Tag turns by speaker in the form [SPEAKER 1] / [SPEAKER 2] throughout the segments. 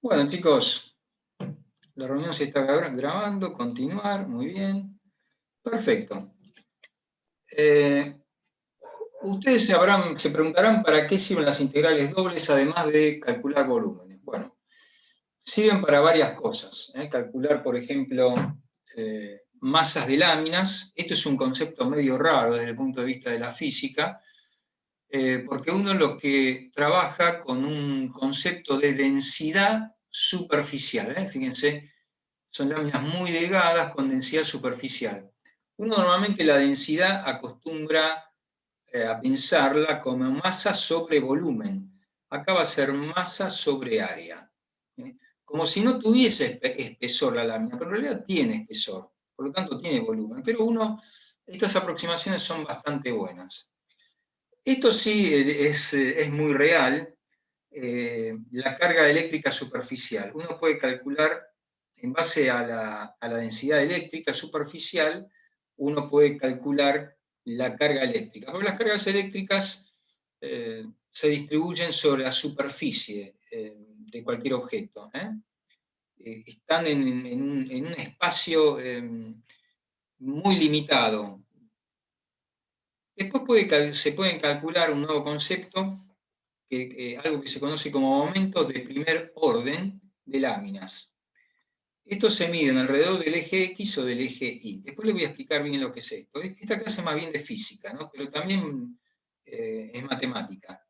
[SPEAKER 1] Bueno, chicos, la reunión se está grabando, continuar, muy bien. Perfecto. Ustedes se preguntarán para qué sirven las integrales dobles además de calcular volúmenes. Bueno, sirven para varias cosas. Calcular, por ejemplo, masas de láminas. Esto es un concepto medio raro desde el punto de vista de la física, porque uno lo que trabaja con un concepto de densidad superficial. Fíjense, son láminas muy delgadas con densidad superficial. Uno normalmente la densidad acostumbra a pensarla como masa sobre volumen. Acá va a ser masa sobre área. Como si no tuviese espesor la lámina, pero en realidad tiene espesor, por lo tanto tiene volumen. Pero estas aproximaciones son bastante buenas. Esto sí es muy real, la carga eléctrica superficial. Uno puede calcular, en base a la densidad eléctrica superficial, uno puede calcular la carga eléctrica. Porque las cargas eléctricas se distribuyen sobre la superficie de cualquier objeto. Están en un espacio muy limitado. Después se pueden calcular un nuevo concepto, algo que se conoce como momentos de primer orden de láminas. Estos se miden alrededor del eje X o del eje Y. Después les voy a explicar bien lo que es esto. Esta clase es más bien de física, ¿no? Pero también es matemática.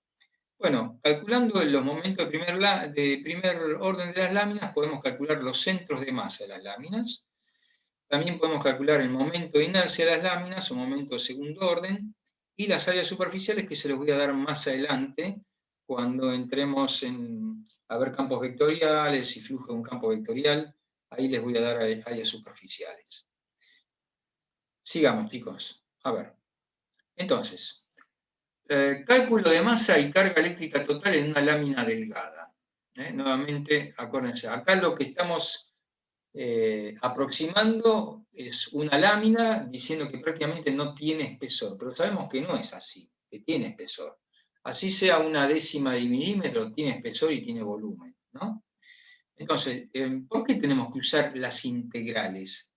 [SPEAKER 1] Bueno, calculando los momentos de primer orden de las láminas, podemos calcular los centros de masa de las láminas. También podemos calcular el momento de inercia de las láminas o momento de segundo orden, y las áreas superficiales, que se los voy a dar más adelante cuando entremos a ver campos vectoriales y flujo de un campo vectorial. Ahí les voy a dar áreas superficiales. Sigamos, chicos. A ver. Entonces, cálculo de masa y carga eléctrica total en una lámina delgada. Nuevamente, acuérdense, acá lo que estamos aproximando es una lámina diciendo que prácticamente no tiene espesor, pero sabemos que no es así, que tiene espesor. Así sea una décima de milímetro, tiene espesor y tiene volumen, ¿no? Entonces, ¿por qué tenemos que usar las integrales?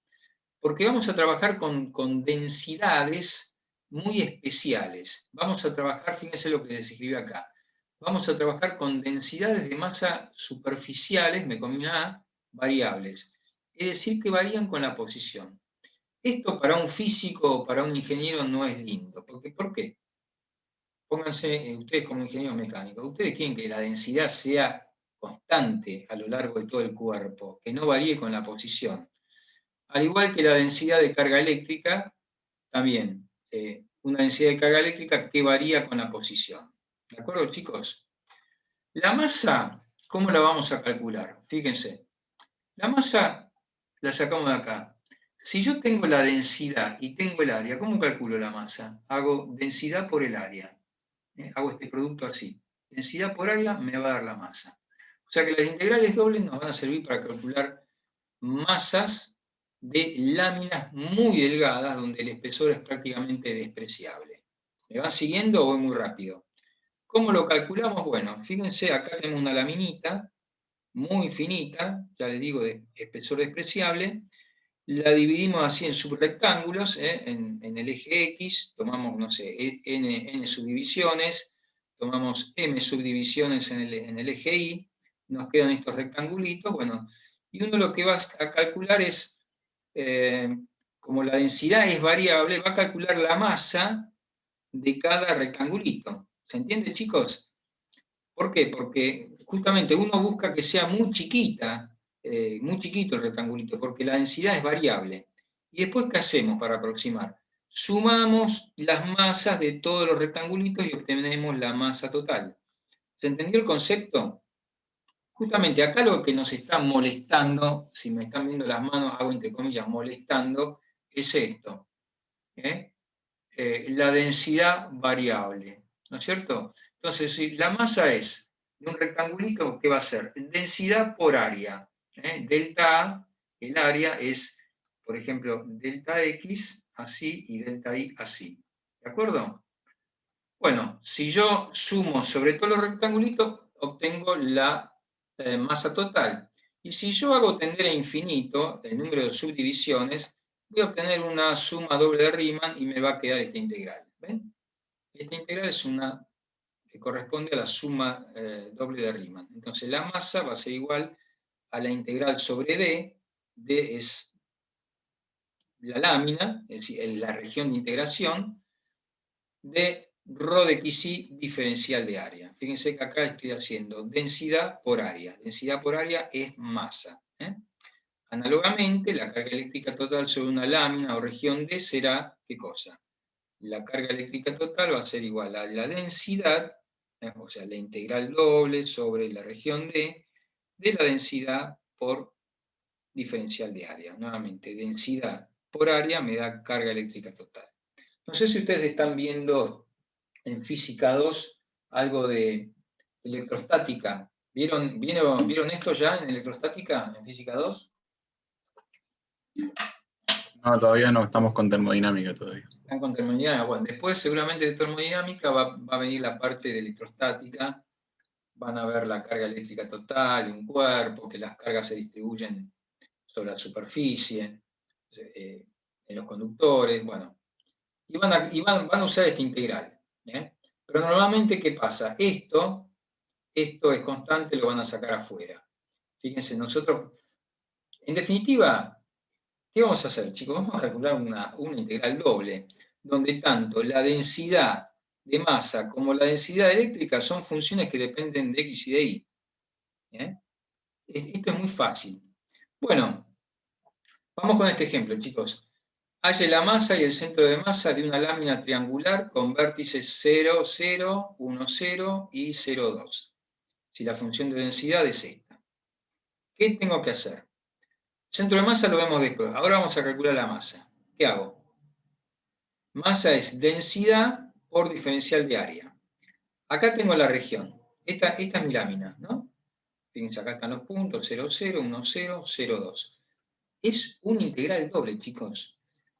[SPEAKER 1] Porque vamos a trabajar con densidades muy especiales. Vamos a trabajar, fíjense lo que les escribí acá, vamos a trabajar con densidades de masa superficiales, me combina variables. Es decir, que varían con la posición. Esto para un físico o para un ingeniero no es lindo. ¿Por qué? Pónganse ustedes como ingenieros mecánicos. Ustedes quieren que la densidad sea constante a lo largo de todo el cuerpo, que no varíe con la posición. Al igual que la densidad de carga eléctrica, también una densidad de carga eléctrica que varía con la posición. ¿De acuerdo, chicos? La masa, ¿cómo la vamos a calcular? Fíjense. La masa la sacamos de acá. Si yo tengo la densidad y tengo el área, ¿cómo calculo la masa? Hago densidad por el área. Hago este producto así. Densidad por área me va a dar la masa. O sea que las integrales dobles nos van a servir para calcular masas de láminas muy delgadas donde el espesor es prácticamente despreciable. ¿Me van siguiendo o voy muy rápido? ¿Cómo lo calculamos? Bueno, fíjense, acá tenemos una laminita muy finita, ya les digo, de espesor despreciable. La dividimos así en subrectángulos, en el eje X, tomamos, no sé, n subdivisiones, tomamos m subdivisiones en el eje Y, nos quedan estos rectangulitos, bueno, y uno lo que va a calcular es, como la densidad es variable, va a calcular la masa de cada rectangulito. ¿Se entiende, chicos? ¿Por qué? Porque justamente uno busca que sea muy chiquita, muy chiquito el rectangulito, porque la densidad es variable. ¿Y después qué hacemos para aproximar? Sumamos las masas de todos los rectangulitos y obtenemos la masa total. ¿Se entendió el concepto? Justamente acá lo que nos está molestando, si me están viendo las manos, hago entre comillas molestando, es esto. La densidad variable, ¿no es cierto? Entonces, si la masa es de un rectangulito, ¿qué va a ser? Densidad por área. Delta A, el área es, por ejemplo, delta X, así, y delta Y, así. ¿De acuerdo? Bueno, si yo sumo sobre todos los rectangulitos, obtengo la masa total. Y si yo hago tender a infinito el número de subdivisiones, voy a obtener una suma doble de Riemann y me va a quedar esta integral. ¿Ven? Esta integral es una que corresponde a la suma doble de Riemann. Entonces la masa va a ser igual a la integral sobre D. D es la lámina, es decir, la región de integración, de ρ de xy diferencial de área. Fíjense que acá estoy haciendo densidad por área. Densidad por área es masa. Análogamente, la carga eléctrica total sobre una lámina o región D será, ¿qué cosa? La carga eléctrica total va a ser igual a la densidad, o sea, la integral doble sobre la región D, de la densidad por diferencial de área. Nuevamente, densidad por área me da carga eléctrica total. No sé si ustedes están viendo en física 2 algo de electrostática. ¿Vieron esto ya en electrostática, en física 2?
[SPEAKER 2] No, todavía no, estamos con termodinámica todavía.
[SPEAKER 1] Están con termodinámica. Bueno, después seguramente de termodinámica va a venir la parte de electrostática. Van a ver la carga eléctrica total de un cuerpo, que las cargas se distribuyen sobre la superficie, en los conductores, bueno. Y van a usar esta integral. Pero normalmente, ¿qué pasa? Esto es constante, lo van a sacar afuera. Fíjense, nosotros, en definitiva, ¿qué vamos a hacer, chicos? Vamos a calcular una integral doble, donde tanto la densidad de masa como la densidad eléctrica son funciones que dependen de x y de y. Esto es muy fácil. Bueno, vamos con este ejemplo, chicos. Halle la masa y el centro de masa de una lámina triangular con vértices 0, 0, 1, 0 y 0, 2. Si la función de densidad es esta. ¿Qué tengo que hacer? Centro de masa lo vemos después. Ahora vamos a calcular la masa. ¿Qué hago? Masa es densidad por diferencial de área. Acá tengo la región. Esta es mi lámina, ¿no? Fíjense, acá están los puntos, 0, 0, 1, 0, 0, 2. Es una integral doble, chicos.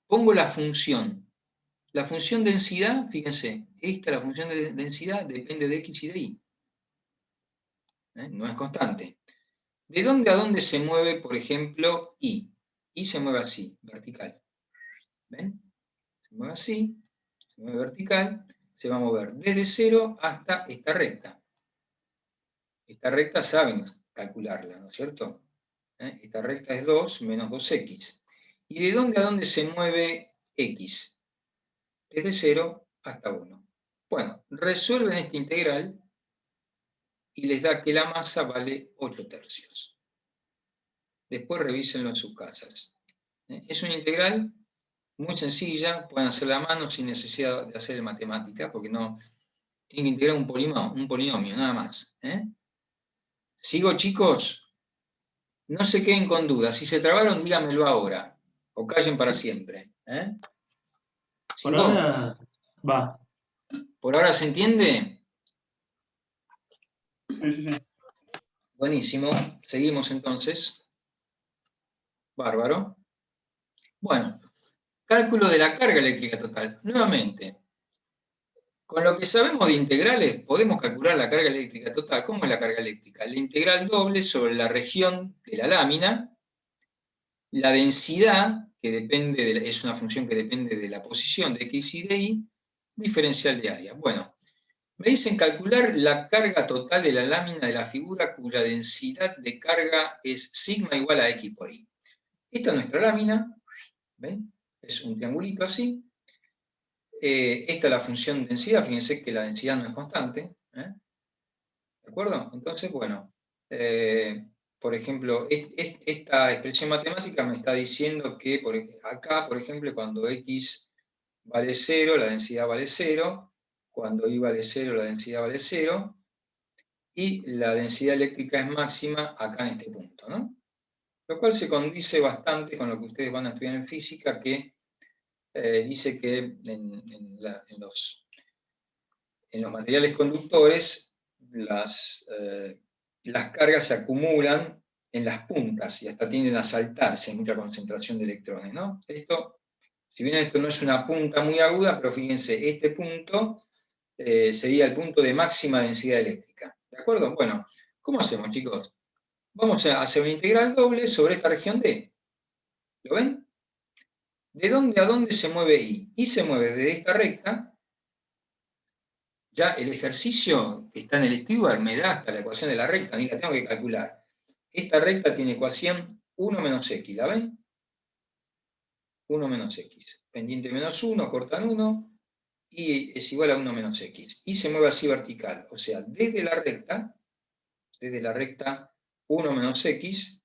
[SPEAKER 1] Pongo la función. La función densidad, fíjense, la función de densidad depende de x y de y. No es constante. ¿De dónde a dónde se mueve, por ejemplo, y? Y se mueve así, vertical. ¿Ven? Se mueve así, se mueve vertical, se va a mover desde 0 hasta esta recta. Esta recta saben calcularla, ¿no es cierto? Esta recta es 2 menos 2x. ¿Y de dónde a dónde se mueve x? Desde 0 hasta 1. Bueno, resuelven esta integral y les da que la masa vale 8 tercios. Después revísenlo en sus casas. Es una integral muy sencilla, pueden hacerla a mano sin necesidad de hacer matemática, porque no tienen que integrar un polinomio, nada más. ¿Sigo, chicos? No se queden con dudas. Si se trabaron, díganmelo ahora. O callen para siempre.
[SPEAKER 3] Por ahora va.
[SPEAKER 1] ¿Por ahora se entiende?
[SPEAKER 3] Sí.
[SPEAKER 1] Buenísimo. Seguimos entonces. Bárbaro. Bueno, cálculo de la carga eléctrica total. Nuevamente, con lo que sabemos de integrales, podemos calcular la carga eléctrica total. ¿Cómo es la carga eléctrica? La integral doble sobre la región de la lámina, la densidad, que depende es una función que depende de la posición de x y de y, diferencial de área. Bueno, me dicen calcular la carga total de la lámina de la figura cuya densidad de carga es sigma igual a x por y. Esta es nuestra lámina, ¿ven? Es un triangulito así. Esta es la función densidad, fíjense que la densidad no es constante. ¿De acuerdo? Entonces, bueno, por ejemplo, esta expresión matemática me está diciendo que acá, por ejemplo, cuando x vale 0, la densidad vale 0, cuando y vale 0, la densidad vale 0, y la densidad eléctrica es máxima acá en este punto, ¿no? Lo cual se condice bastante con lo que ustedes van a estudiar en física, que dice que en los materiales conductores las cargas se acumulan en las puntas y hasta tienden a saltarse en mucha concentración de electrones, ¿no? Si bien esto no es una punta muy aguda, pero fíjense, este punto sería el punto de máxima densidad eléctrica. ¿De acuerdo? Bueno, ¿cómo hacemos, chicos? Vamos a hacer una integral doble sobre esta región D. ¿Lo ven? ¿De dónde a dónde se mueve I? I se mueve desde esta recta. Ya el ejercicio que está en el estudio me da hasta la ecuación de la recta, ni la tengo que calcular. Esta recta tiene ecuación 1 menos x, ¿la ven? 1 menos x. Pendiente menos 1, cortan 1, y es igual a 1 menos x. Y se mueve así vertical, o sea, desde la recta 1 menos x,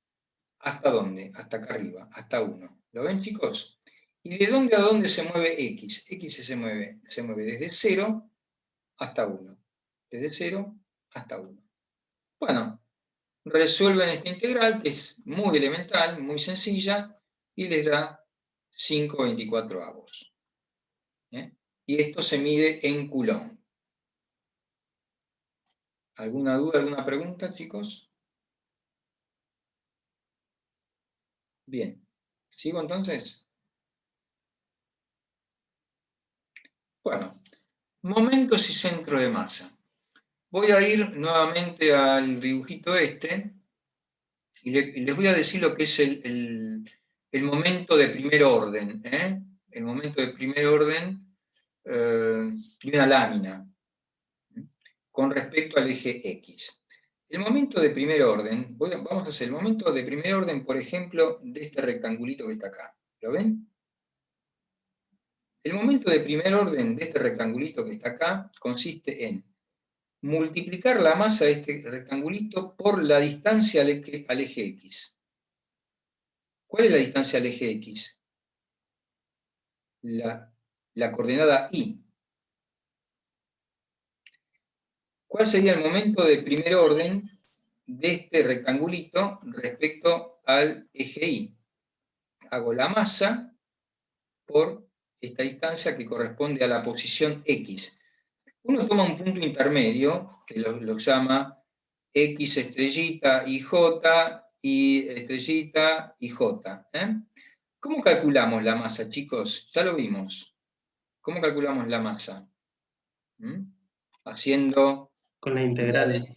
[SPEAKER 1] ¿hasta dónde? Hasta acá arriba, hasta 1. ¿Lo ven, chicos? ¿Y de dónde a dónde se mueve x? X se mueve desde 0 hasta 1. Desde 0 hasta 1. Bueno, resuelven esta integral, que es muy elemental, muy sencilla, y les da 5/24. Y esto se mide en Coulomb. ¿Alguna duda, alguna pregunta, chicos? Bien. ¿Sigo entonces? Bueno, momentos y centro de masa. Voy a ir nuevamente al dibujito este, y les voy a decir lo que es el momento de primer orden, el momento de primer orden de una lámina con respecto al eje X. El momento de primer orden, vamos a hacer el momento de primer orden, por ejemplo, de este rectangulito que está acá. ¿Lo ven? El momento de primer orden de este rectangulito que está acá consiste en multiplicar la masa de este rectangulito por la distancia al eje X. ¿Cuál es la distancia al eje X? La coordenada Y. ¿Cuál sería el momento de primer orden de este rectangulito respecto al eje Y? Hago la masa por esta distancia que corresponde a la posición X. Uno toma un punto intermedio, que lo llama X estrellita y J, y estrellita y J. ¿Cómo calculamos la masa, chicos? Ya lo vimos. ¿Cómo calculamos la masa? Haciendo...
[SPEAKER 3] Con la integral.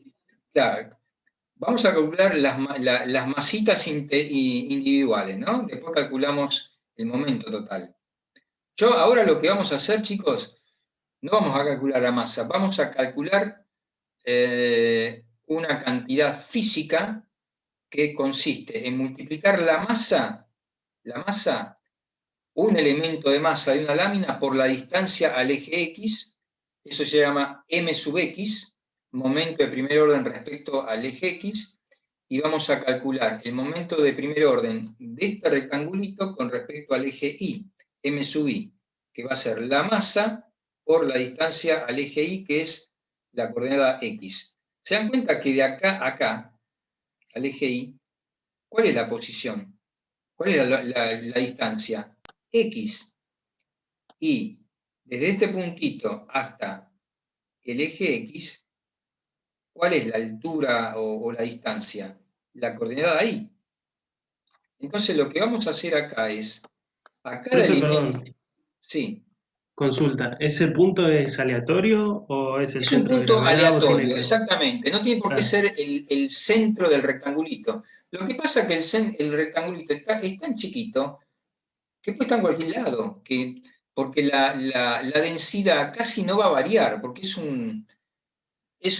[SPEAKER 1] Claro. Vamos a calcular las masitas individuales, ¿no? Después calculamos el momento total. Ahora lo que vamos a hacer, chicos, no vamos a calcular la masa, vamos a calcular una cantidad física que consiste en multiplicar la masa, un elemento de masa de una lámina por la distancia al eje X, eso se llama m sub x, momento de primer orden respecto al eje X, y vamos a calcular el momento de primer orden de este rectangulito con respecto al eje Y, m sub y, que va a ser la masa por la distancia al eje Y, que es la coordenada X. ¿Se dan cuenta que de acá a acá, al eje Y, cuál es la posición? ¿Cuál es la distancia? X. Y desde este puntito hasta el eje X, ¿cuál es la altura o la distancia? La coordenada Y. Entonces lo que vamos a hacer acá es, a cada elemento...
[SPEAKER 3] Perdón,
[SPEAKER 1] Sí.
[SPEAKER 3] consulta, ¿ese punto es aleatorio o es el
[SPEAKER 1] Es un
[SPEAKER 3] centro de
[SPEAKER 1] punto
[SPEAKER 3] gravedad o tiene
[SPEAKER 1] aleatorio,
[SPEAKER 3] que...?
[SPEAKER 1] exactamente. No tiene por qué ser el centro del rectangulito. Lo que pasa es que el rectangulito es tan chiquito que puede estar en cualquier lado, porque la densidad casi no va a variar, porque es un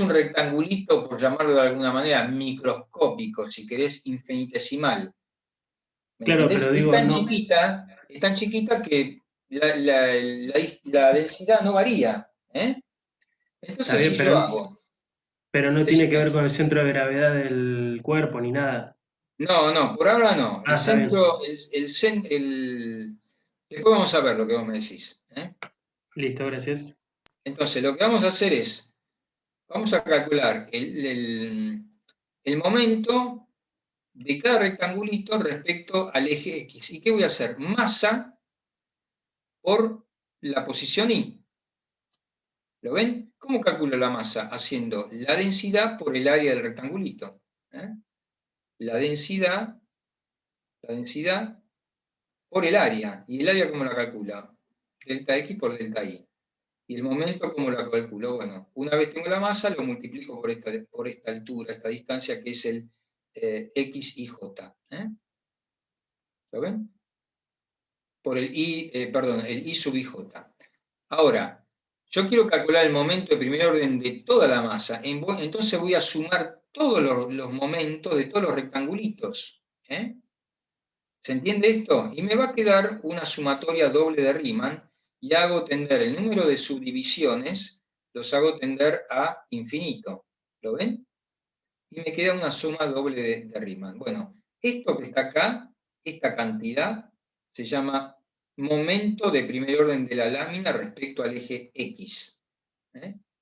[SPEAKER 1] rectangulito, por llamarlo de alguna manera, microscópico, si querés, infinitesimal. ¿Me
[SPEAKER 3] Claro,
[SPEAKER 1] entendés?
[SPEAKER 3] pero digo, no.
[SPEAKER 1] Es tan chiquita que la densidad no varía.
[SPEAKER 3] Está
[SPEAKER 1] Entonces,
[SPEAKER 3] bien,
[SPEAKER 1] si yo hago...
[SPEAKER 3] pero no tiene que
[SPEAKER 1] Decime.
[SPEAKER 3] ver con el centro de gravedad del cuerpo ni nada.
[SPEAKER 1] No, por ahora no.
[SPEAKER 3] Ah, está bien.
[SPEAKER 1] Después vamos a ver lo que vos me decís.
[SPEAKER 3] Listo, gracias.
[SPEAKER 1] Entonces, lo que vamos a hacer es, vamos a calcular el momento de cada rectangulito respecto al eje X. ¿Y qué voy a hacer? Masa por la posición Y. ¿Lo ven? ¿Cómo calculo la masa? Haciendo la densidad por el área del rectangulito. La densidad por el área. ¿Y el área cómo la calcula? Delta X por delta Y. ¿Y el momento cómo lo calculo? Bueno, una vez tengo la masa, lo multiplico por esta altura, esta distancia, que es el X y J. ¿Lo ven? Por el I sub IJ. Ahora, yo quiero calcular el momento de primer orden de toda la masa, entonces voy a sumar todos los momentos de todos los rectangulitos. ¿Se entiende esto? Y me va a quedar una sumatoria doble de Riemann, y hago tender el número de subdivisiones, los hago tender a infinito. ¿Lo ven? Y me queda una suma doble de Riemann. Bueno, esto que está acá, esta cantidad, se llama momento de primer orden de la lámina respecto al eje X.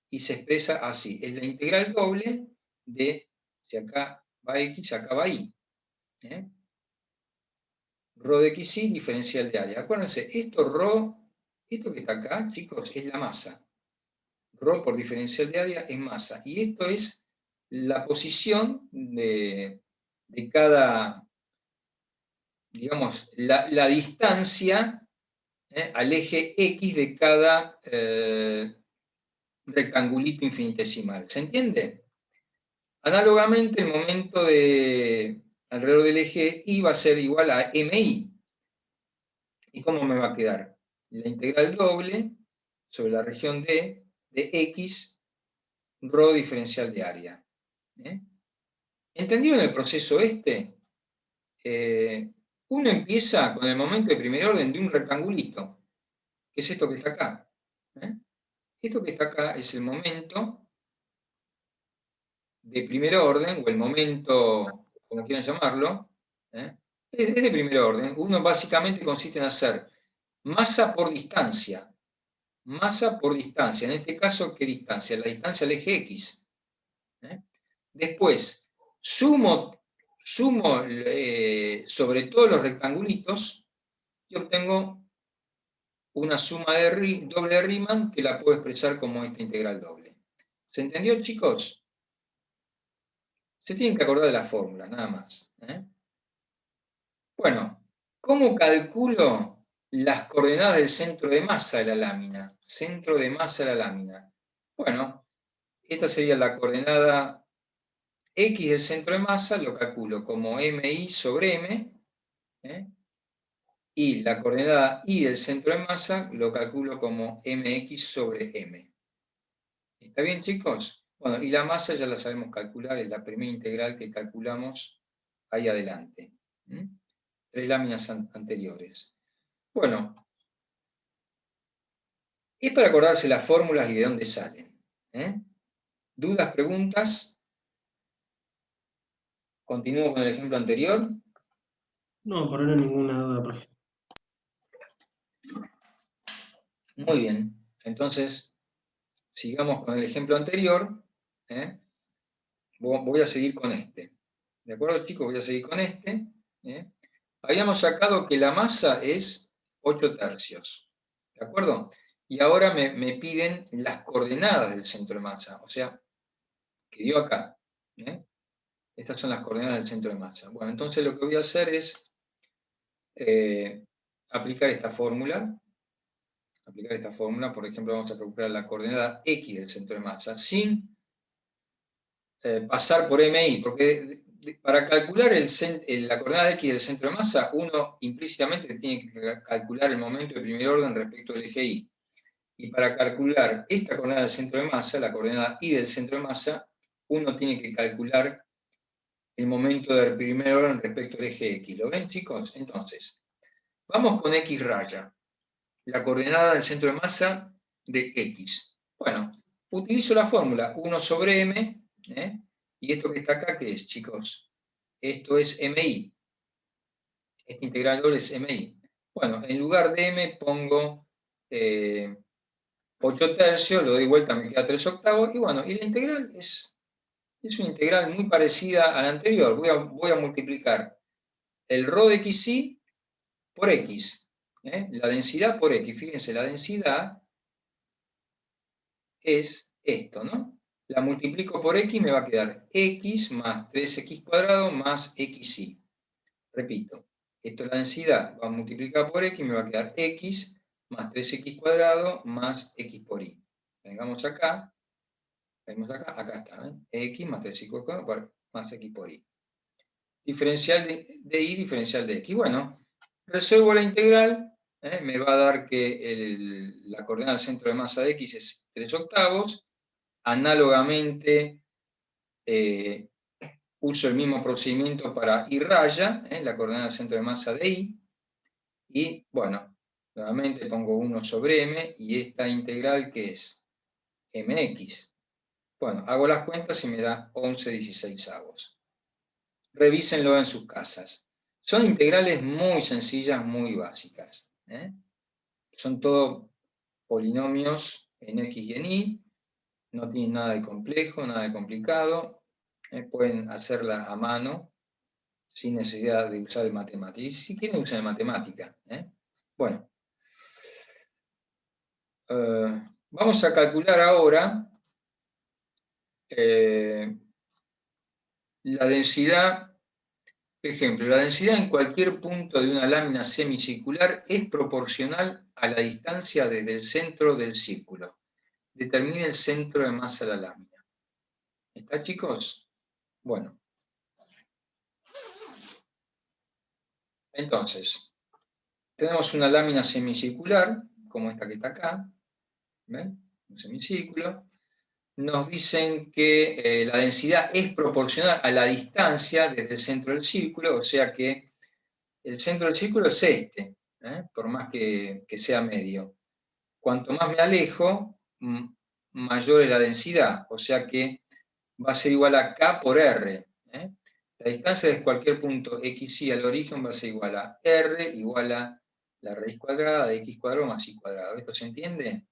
[SPEAKER 1] Y se expresa así. Es la integral doble de, si acá va X, acá va Y. Rho de XY, diferencial de área. Acuérdense, esto que está acá, chicos, es la masa. Rho por diferencial de área es masa. Y esto es la posición de cada, digamos, la distancia al eje X de cada rectangulito infinitesimal. ¿Se entiende? Análogamente, el momento alrededor del eje Y va a ser igual a MI. ¿Y cómo me va a quedar? La integral doble sobre la región D de X rho diferencial de área. ¿Entendieron el proceso este? Uno empieza con el momento de primer orden de un rectangulito, que es esto que está acá. Esto que está acá es el momento de primer orden, o el momento, como quieran llamarlo, es de primer orden. Uno básicamente consiste en hacer masa por distancia. Masa por distancia. En este caso, ¿qué distancia? La distancia al eje X. Después, sumo sobre todos los rectangulitos y obtengo una suma doble de Riemann que la puedo expresar como esta integral doble. ¿Se entendió, chicos? Se tienen que acordar de las fórmulas, nada más. Bueno, ¿cómo calculo las coordenadas del centro de masa de la lámina? Centro de masa de la lámina. Bueno, esta sería la coordenada X del centro de masa, lo calculo como MI sobre M, y la coordenada Y del centro de masa lo calculo como MX sobre M. ¿Está bien, chicos? Bueno, y la masa ya la sabemos calcular, es la primera integral que calculamos ahí adelante. 3 láminas anteriores. Bueno, es para acordarse las fórmulas y de dónde salen. ¿Dudas, preguntas? ¿Continúo con el ejemplo anterior?
[SPEAKER 3] No, por ahora ninguna duda, profe.
[SPEAKER 1] Muy bien. Entonces, sigamos con el ejemplo anterior. Voy a seguir con este. ¿De acuerdo, chicos? Voy a seguir con este. Habíamos sacado que la masa es 8 tercios. ¿De acuerdo? Y ahora me piden las coordenadas del centro de masa. O sea, que dio acá. Estas son las coordenadas del centro de masa. Bueno, entonces lo que voy a hacer es aplicar esta fórmula. Por ejemplo, vamos a calcular la coordenada X del centro de masa, sin pasar por MI, porque para calcular la coordenada X del centro de masa, uno implícitamente tiene que calcular el momento de primer orden respecto al eje Y. Y para calcular esta coordenada del centro de masa, la coordenada Y del centro de masa, uno tiene que calcular el momento de primer orden respecto al eje X. ¿Lo ven, chicos? Entonces, vamos con X raya, la coordenada del centro de masa de X. Bueno, utilizo la fórmula 1 sobre M, y esto que está acá, ¿qué es, chicos? Esto es MI. Esta integral doble es MI. Bueno, en lugar de M pongo 8 tercios, lo doy vuelta, me queda 3 octavos, y bueno, y la integral es una integral muy parecida a la anterior. Voy a multiplicar el rho de XY por X. La densidad por X. Fíjense, la densidad es esto, ¿no? La multiplico por X y me va a quedar X más 3X cuadrado más XY. Repito, esto es la densidad, va a multiplicar por X y me va a quedar X más 3X cuadrado más X por Y. Vengamos acá está, X más 3X cuadrado más X por Y. diferencial de y, diferencial de x. Bueno, resuelvo la integral, me va a dar que la coordenada del centro de masa de x es 3/8. Análogamente, uso el mismo procedimiento para y raya, la coordenada del centro de masa de y, y bueno, nuevamente pongo 1 sobre m, y esta integral que es mx. Bueno, hago las cuentas y me da 11/16. Revísenlo en sus casas. Son integrales muy sencillas, muy básicas. Son todo polinomios en x y en y, no tienen nada de complejo, nada de complicado. Pueden hacerla a mano, sin necesidad de usar el matemática. Y si quieren, usen el matemática. Bueno, vamos a calcular ahora la densidad. Ejemplo, la densidad en cualquier punto de una lámina semicircular es proporcional a la distancia desde el centro del círculo. Determine el centro de masa de la lámina. ¿Está, chicos? Bueno. Entonces, tenemos una lámina semicircular, como esta que está acá. ¿Ven? Un semicírculo. Nos dicen que la densidad es proporcional a la distancia desde el centro del círculo, o sea que el centro del círculo es este, por más que sea medio. Cuanto más me alejo, mayor es la densidad, o sea que va a ser igual a K por R. La distancia de cualquier punto xy al origen va a ser igual a R igual a la raíz cuadrada de x cuadrado más y cuadrado. ¿Esto se entiende?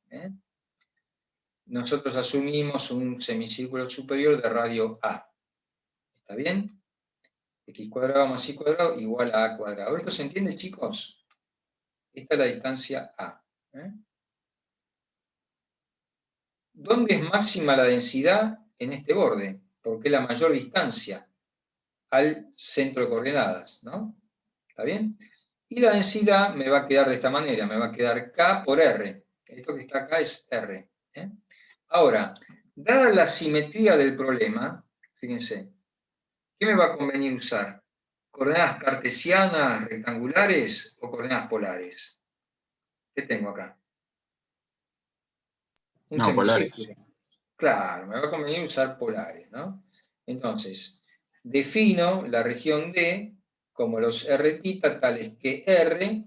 [SPEAKER 1] Nosotros asumimos un semicírculo superior de radio A. ¿Está bien? X cuadrado más y cuadrado igual a cuadrado. ¿Esto se entiende, chicos? Esta es la distancia A. ¿Dónde es máxima la densidad? En este borde, porque es la mayor distancia al centro de coordenadas, ¿no? ¿Está bien? Y la densidad me va a quedar de esta manera, me va a quedar K por R. Esto que está acá es R. Ahora, dada la simetría del problema, fíjense, ¿qué me va a convenir usar? ¿Coordenadas cartesianas, rectangulares o coordenadas polares? ¿Qué tengo acá? Un
[SPEAKER 2] No, polares.
[SPEAKER 1] semicírculo. Claro, me va a convenir usar polares, ¿no? Entonces, defino la región D como los r θ tales que R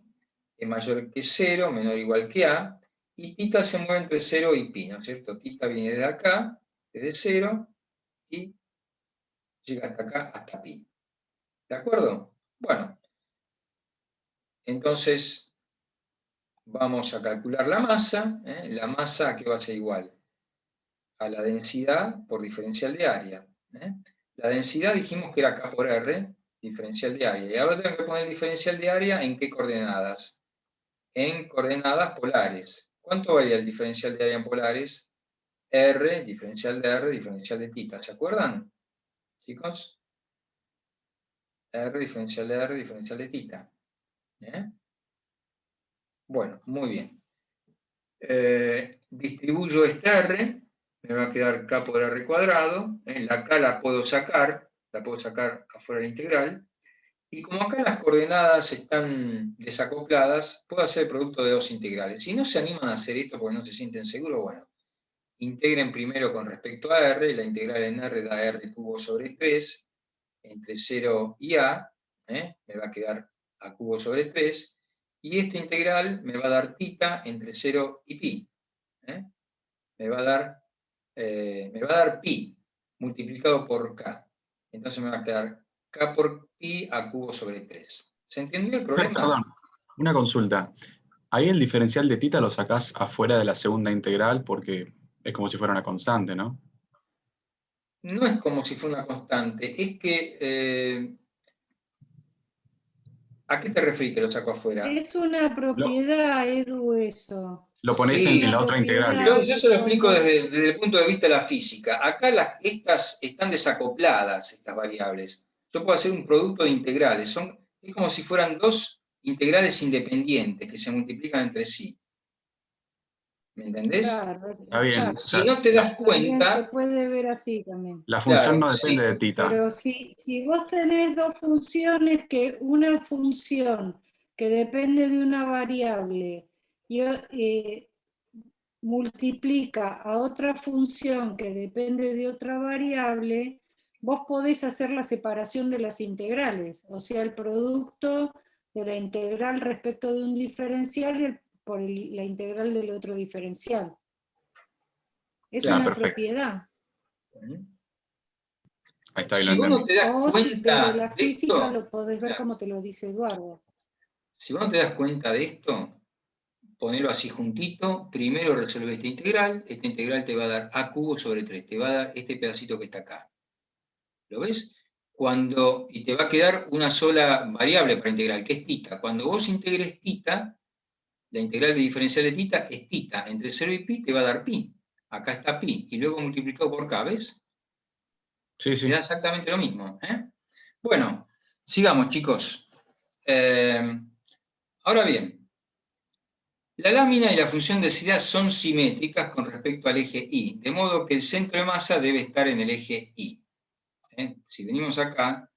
[SPEAKER 1] es mayor que 0, menor o igual que A, y θ se mueve entre 0 y pi, ¿no es cierto? Θ viene de acá, desde 0, y llega hasta acá, hasta pi. ¿De acuerdo? Bueno, entonces vamos a calcular la masa. La masa, ¿a qué va a ser igual? A la densidad por diferencial de área. La densidad dijimos que era K por R, diferencial de área. Y ahora tengo que poner el diferencial de área ¿en qué coordenadas? En coordenadas polares. ¿Cuánto vale el diferencial de área en polares? R, diferencial de R, diferencial de θ. ¿Se acuerdan, chicos? R, diferencial de R, diferencial de θ. Bueno, muy bien. Distribuyo este R, me va a quedar K por R cuadrado. La K la puedo sacar afuera de la integral. Y como acá las coordenadas están desacopladas, puedo hacer el producto de dos integrales. Si no se animan a hacer esto porque no se sienten seguros, bueno, integren primero con respecto a R, la integral en R da R cubo sobre 3, entre 0 y A, me va a quedar A cubo sobre 3, y esta integral me va a dar θ entre 0 y pi. Me va a dar pi multiplicado por K. Entonces me va a quedar K por pi a cubo sobre 3. ¿Se entendió el problema?
[SPEAKER 2] Perdón, una consulta. Ahí el diferencial de θ lo sacás afuera de la segunda integral porque es como si fuera una constante, ¿no?
[SPEAKER 1] No es como si fuera una constante, es que... ¿a qué te referís que lo saco afuera?
[SPEAKER 4] Es una propiedad, Edu, eso.
[SPEAKER 2] Lo ponés
[SPEAKER 1] Sí.
[SPEAKER 2] en la otra integral.
[SPEAKER 1] Yo se lo explico desde el punto de vista de la física. Acá estas están desacopladas, estas variables. Yo puedo hacer un producto de integrales. Es como si fueran dos integrales independientes que se multiplican entre sí. ¿Me entendés?
[SPEAKER 4] Claro,
[SPEAKER 2] Está bien.
[SPEAKER 4] exacto.
[SPEAKER 1] Si no te das
[SPEAKER 4] También se
[SPEAKER 1] cuenta,
[SPEAKER 4] puede ver así también.
[SPEAKER 2] La función
[SPEAKER 1] claro,
[SPEAKER 2] no depende
[SPEAKER 1] sí,
[SPEAKER 2] de tita.
[SPEAKER 4] Pero si vos tenés dos funciones, que una función que depende de una variable y, multiplica a otra función que depende de otra variable, vos podés hacer la separación de las integrales, o sea, el producto de la integral respecto de un diferencial por la integral del otro diferencial. Es
[SPEAKER 1] Claro.
[SPEAKER 4] una
[SPEAKER 2] Perfecto.
[SPEAKER 4] propiedad.
[SPEAKER 2] Ahí está, ahí lo
[SPEAKER 1] Si vos no
[SPEAKER 2] entendí.
[SPEAKER 1] te das
[SPEAKER 4] O si desde
[SPEAKER 1] cuenta
[SPEAKER 4] la
[SPEAKER 1] de
[SPEAKER 4] física
[SPEAKER 1] esto,
[SPEAKER 4] lo podés ver
[SPEAKER 1] claro,
[SPEAKER 4] como te lo dice Eduardo.
[SPEAKER 1] si vos no te das cuenta de esto, ponelo así juntito, primero resuelve esta integral te va a dar a cubo sobre 3, te va a dar este pedacito que está acá. ¿Lo ves? Y te va a quedar una sola variable para integrar, que es tita. Cuando vos integres tita, la integral de diferencial de tita es tita. Entre 0 y pi te va a dar pi. Acá está pi. Y luego multiplicado por k, ¿ves?
[SPEAKER 2] Sí, sí.
[SPEAKER 1] Te da exactamente lo mismo. Bueno, sigamos, chicos. Ahora bien, la lámina y la función de densidad son simétricas con respecto al eje Y, de modo que el centro de masa debe estar en el eje Y. Si venimos acá,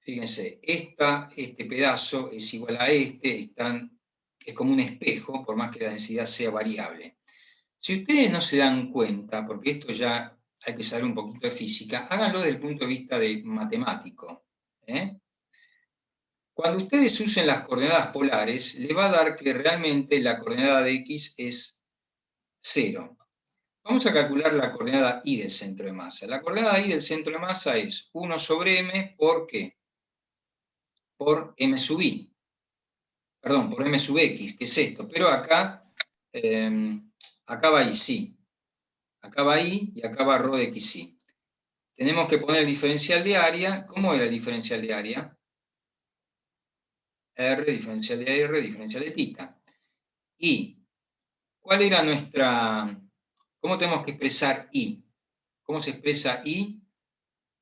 [SPEAKER 1] fíjense, este pedazo es igual a este, es como un espejo, por más que la densidad sea variable. Si ustedes no se dan cuenta, porque esto ya hay que saber un poquito de física, háganlo desde el punto de vista de matemático. Cuando ustedes usen las coordenadas polares, le va a dar que realmente la coordenada de x es 0. Vamos a calcular la coordenada y del centro de masa. La coordenada y del centro de masa es 1 sobre m por ¿qué? Por m sub i. Perdón, por m sub x, que es esto. Pero acá va y sí. Acá va y acá va rho de xy. Tenemos que poner el diferencial de área. ¿Cómo era el diferencial de área? R, diferencial de R, diferencial de tita. Y, ¿cuál era cómo tenemos que expresar I? ¿Cómo se expresa I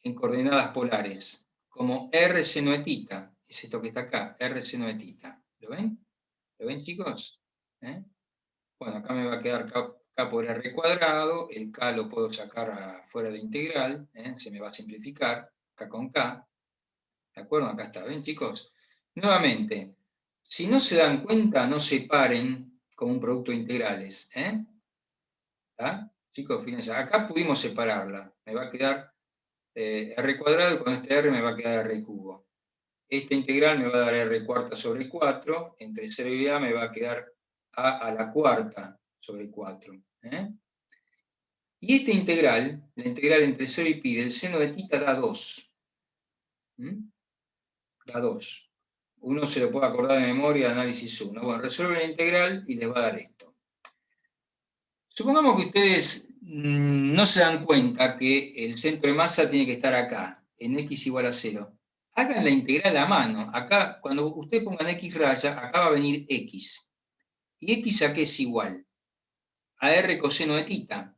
[SPEAKER 1] en coordenadas polares? Como R seno de tita. Es esto que está acá, R seno de tita. ¿Lo ven? ¿Lo ven, chicos? Bueno, acá me va a quedar K por R cuadrado, el K lo puedo sacar fuera de integral, se me va a simplificar, K con K. ¿De acuerdo? Acá está, ¿ven, chicos? Nuevamente, si no se dan cuenta, no separen como un producto de integrales. ¿Está? Chicos, fíjense, acá pudimos separarla. Me va a quedar R cuadrado y con este R me va a quedar R cubo. Esta integral me va a dar R cuarta sobre 4, entre 0 y A me va a quedar A la cuarta sobre 4. Y esta integral, la integral entre 0 y pi del seno de tita da 2. Da 2. Uno se lo puede acordar de memoria, análisis 1. Bueno, resuelve la integral y les va a dar esto. Supongamos que ustedes no se dan cuenta que el centro de masa tiene que estar acá, en x igual a 0. Hagan la integral a mano. Acá, cuando ustedes pongan x raya, acá va a venir x. ¿Y x a qué es igual? A r coseno de tita.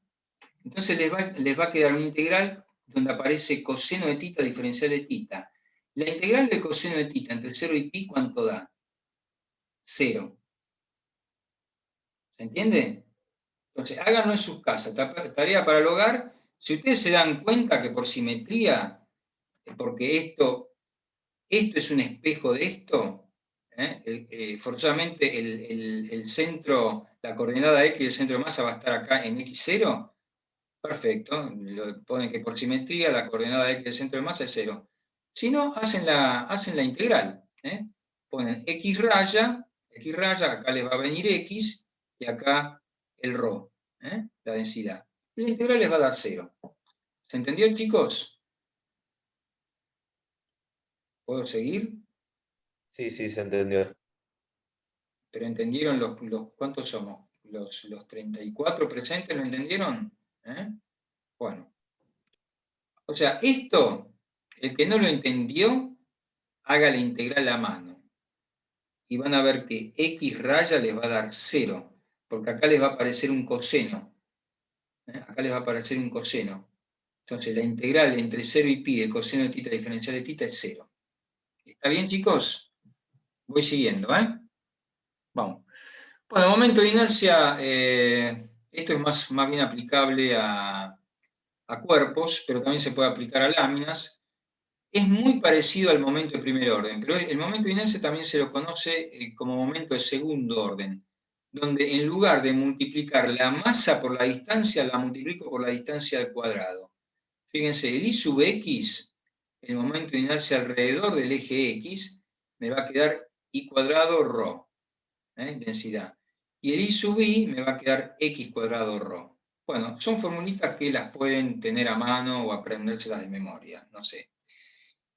[SPEAKER 1] Entonces les va a quedar una integral donde aparece coseno de tita diferencial de tita. La integral del coseno de tita entre 0 y pi, ¿cuánto da? 0. ¿Se entiende? Entonces, háganlo en sus casas. Tarea para el hogar. Si ustedes se dan cuenta que por simetría, porque esto es un espejo de esto, forzosamente el centro, la coordenada x del centro de masa va a estar acá en x0, perfecto, ponen que por simetría la coordenada x del centro de masa es 0. Si no, hacen la integral. Ponen x raya, acá les va a venir x, y acá el rho, la densidad. Y la integral les va a dar 0. ¿Se entendió, chicos? ¿Puedo seguir?
[SPEAKER 5] Sí, sí, se entendió.
[SPEAKER 1] ¿Pero entendieron cuántos somos? ¿Los 34 presentes lo entendieron? Bueno. O sea, esto, el que no lo entendió, haga la integral a mano. Y van a ver que x raya les va a dar 0, porque acá les va a aparecer un coseno. Acá les va a aparecer un coseno. Entonces la integral entre 0 y pi del coseno de tita diferencial de tita es 0. ¿Está bien, chicos? Voy siguiendo, Vamos. Bueno, momento de inercia, Esto es más bien aplicable a cuerpos, pero también se puede aplicar a láminas. Es muy parecido al momento de primer orden, pero el momento de inercia también se lo conoce como momento de segundo orden, donde en lugar de multiplicar la masa por la distancia, la multiplico por la distancia al cuadrado. Fíjense, el I sub X, el momento de inercia alrededor del eje X, me va a quedar I cuadrado ρ, densidad. Y el I sub I me va a quedar X cuadrado ρ. Bueno, son formulitas que las pueden tener a mano o aprendérselas de memoria, no sé.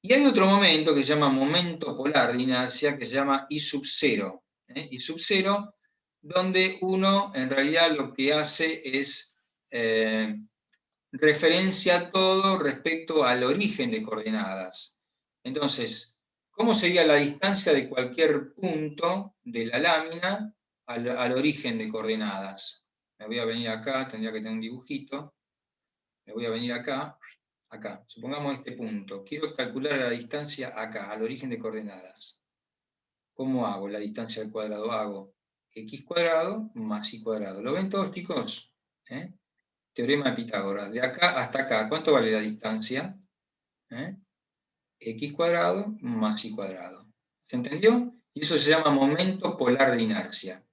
[SPEAKER 1] Y hay otro momento que se llama momento polar de inercia, que se llama I sub 0. I sub 0, donde uno en realidad lo que hace es referencia todo respecto al origen de coordenadas. Entonces, ¿cómo sería la distancia de cualquier punto de la lámina al origen de coordenadas? Me voy a venir acá, tendría que tener un dibujito. Me voy a venir acá. Acá, supongamos este punto. Quiero calcular la distancia acá, al origen de coordenadas. ¿Cómo hago la distancia al cuadrado? Hago x cuadrado más y cuadrado. ¿Lo ven todos, chicos? Teorema de Pitágoras. De acá hasta acá, ¿cuánto vale la distancia? X cuadrado más y cuadrado. ¿Se entendió? Y eso se llama momento polar de inercia.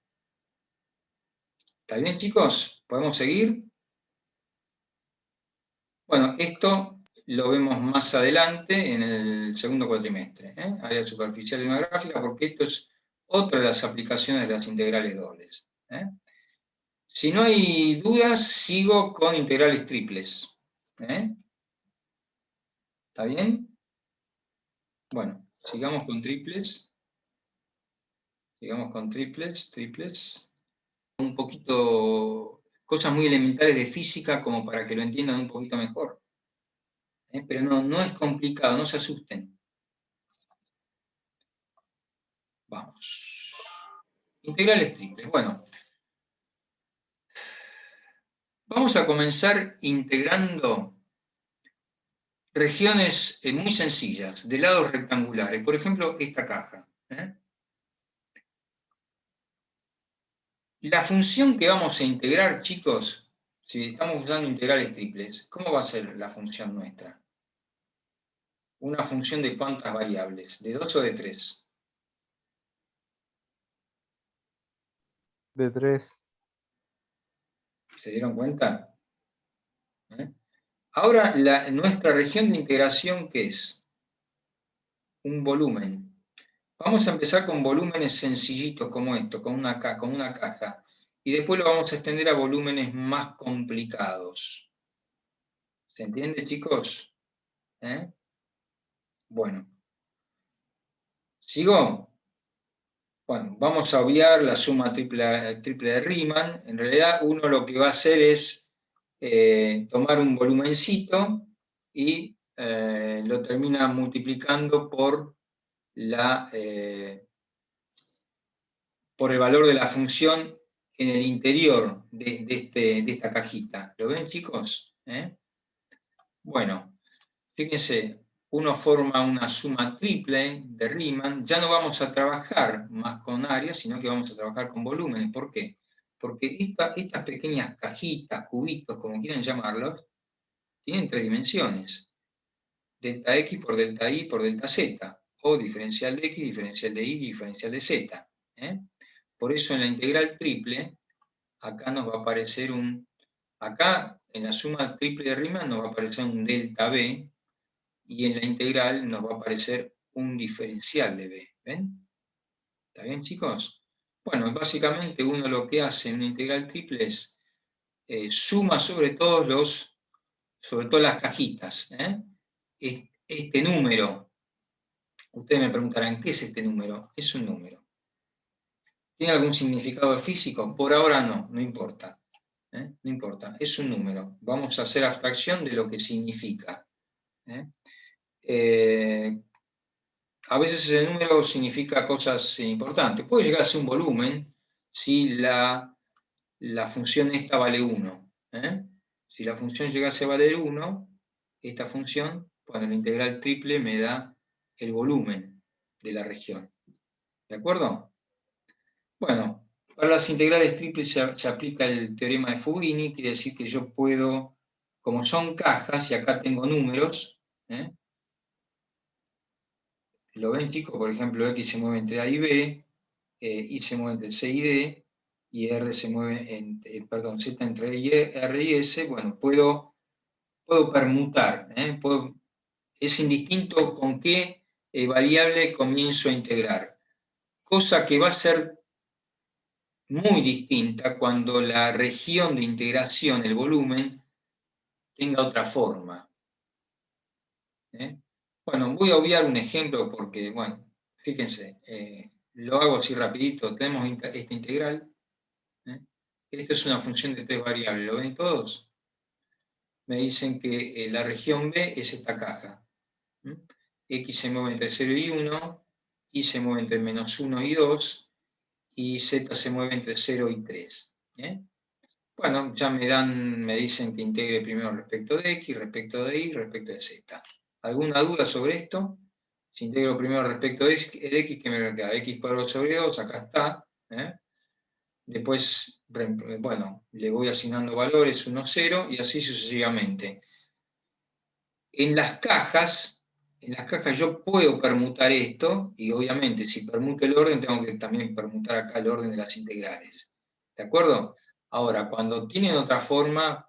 [SPEAKER 1] ¿Está bien, chicos? ¿Podemos seguir? Bueno, esto lo vemos más adelante en el segundo cuatrimestre, área superficial de una gráfica, porque esto es otra de las aplicaciones de las integrales dobles. Si no hay dudas, sigo con integrales triples. ¿Está bien? Bueno, sigamos con triples. Sigamos con triples. Un poquito, cosas muy elementales de física como para que lo entiendan un poquito mejor. Pero no es complicado, no se asusten. Vamos. Integrales triples. Bueno. Vamos a comenzar integrando regiones muy sencillas, de lados rectangulares. Por ejemplo, esta caja. La función que vamos a integrar, chicos, si estamos usando integrales triples, ¿cómo va a ser la función nuestra? Una función de cuántas variables, ¿de 2 o de 3?
[SPEAKER 6] De 3.
[SPEAKER 1] ¿Se dieron cuenta? Ahora, nuestra región de integración, ¿qué es? Un volumen. Vamos a empezar con volúmenes sencillitos como esto, con una caja. Y después lo vamos a extender a volúmenes más complicados. ¿Se entiende, chicos? Bueno. ¿Sigo? Bueno, vamos a obviar la suma triple de Riemann. En realidad uno lo que va a hacer es tomar un volumencito y lo termina multiplicando por el valor de la función en el interior de esta cajita. ¿Lo ven, chicos? Bueno, fíjense, uno forma una suma triple de Riemann. Ya no vamos a trabajar más con áreas, sino que vamos a trabajar con volúmenes. ¿Por qué? Porque estas pequeñas cajitas, cubitos, como quieran llamarlos, tienen 3 dimensiones. Delta X por delta Y por delta Z. O diferencial de X, diferencial de Y, diferencial de Z. Por eso en la integral triple, acá nos va a aparecer acá en la suma triple de Riemann nos va a aparecer un delta B, y en la integral nos va a aparecer un diferencial de B. ¿Ven? ¿Está bien, chicos? Bueno, básicamente uno lo que hace en una integral triple es suma sobre todas las cajitas. Este número, ustedes me preguntarán, ¿qué es este número? Es un número. ¿Tiene algún significado físico? Por ahora no importa. No importa, es un número. Vamos a hacer abstracción de lo que significa. A veces ese número significa cosas importantes. Puede llegar a ser un volumen si la función esta vale 1. Si la función llegase a valer 1, esta función, bueno, la integral triple me da el volumen de la región. ¿De acuerdo? Bueno, Para las integrales triples se aplica el teorema de Fubini, quiere decir que yo puedo, como son cajas, y acá tengo números, ¿lo ven, chicos? Por ejemplo, X se mueve entre A y B, Y se mueve entre C y D, y R se mueve, Z entre R y S. Bueno, puedo permutar, es indistinto con qué variable comienzo a integrar. Cosa que va a ser muy distinta cuando la región de integración, el volumen, tenga otra forma. Bueno, voy a obviar un ejemplo porque, bueno, fíjense, lo hago así rapidito. Tenemos esta integral. Esta es una función de 3 variables. ¿Lo ven todos? Me dicen que la región B es esta caja. X se mueve entre 0 y 1, Y se mueve entre -1 y 2, y Z se mueve entre 0 y 3. Bueno, ya me dicen que integre primero respecto de X, respecto de Y, respecto de Z. ¿Alguna duda sobre esto? Si integro primero respecto de X, ¿qué me queda? X cuadrado sobre 2, acá está. Después, bueno, le voy asignando valores, 1, 0, y así sucesivamente. En las cajas yo puedo permutar esto, y obviamente si permuto el orden, tengo que también permutar acá el orden de las integrales. ¿De acuerdo? Ahora, cuando tienen otra forma,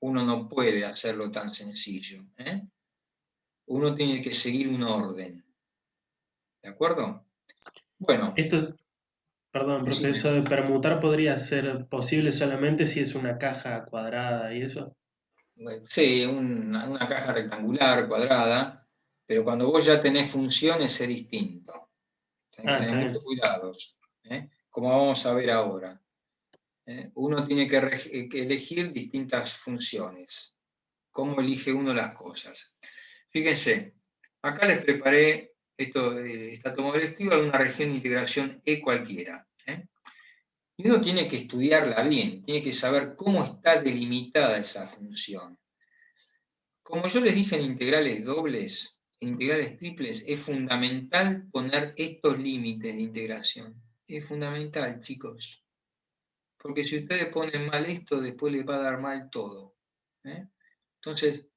[SPEAKER 1] uno no puede hacerlo tan sencillo. Uno tiene que seguir un orden. ¿De acuerdo? Bueno.
[SPEAKER 3] Esto, perdón, profe, eso de permutar podría ser posible solamente si es una caja cuadrada y eso.
[SPEAKER 1] Sí, una caja rectangular, cuadrada, pero cuando vos ya tenés funciones es distinto. Tenés que tener muchos cuidados, como vamos a ver ahora. Uno tiene que elegir distintas funciones. ¿Cómo elige uno las cosas? Fíjense, acá les preparé esta toma directiva de una región de integración E cualquiera. Y uno tiene que estudiarla bien, tiene que saber cómo está delimitada esa función. Como yo les dije en integrales dobles, en integrales triples, es fundamental poner estos límites de integración. Es fundamental, chicos. Porque si ustedes ponen mal esto, después les va a dar mal todo. Entonces,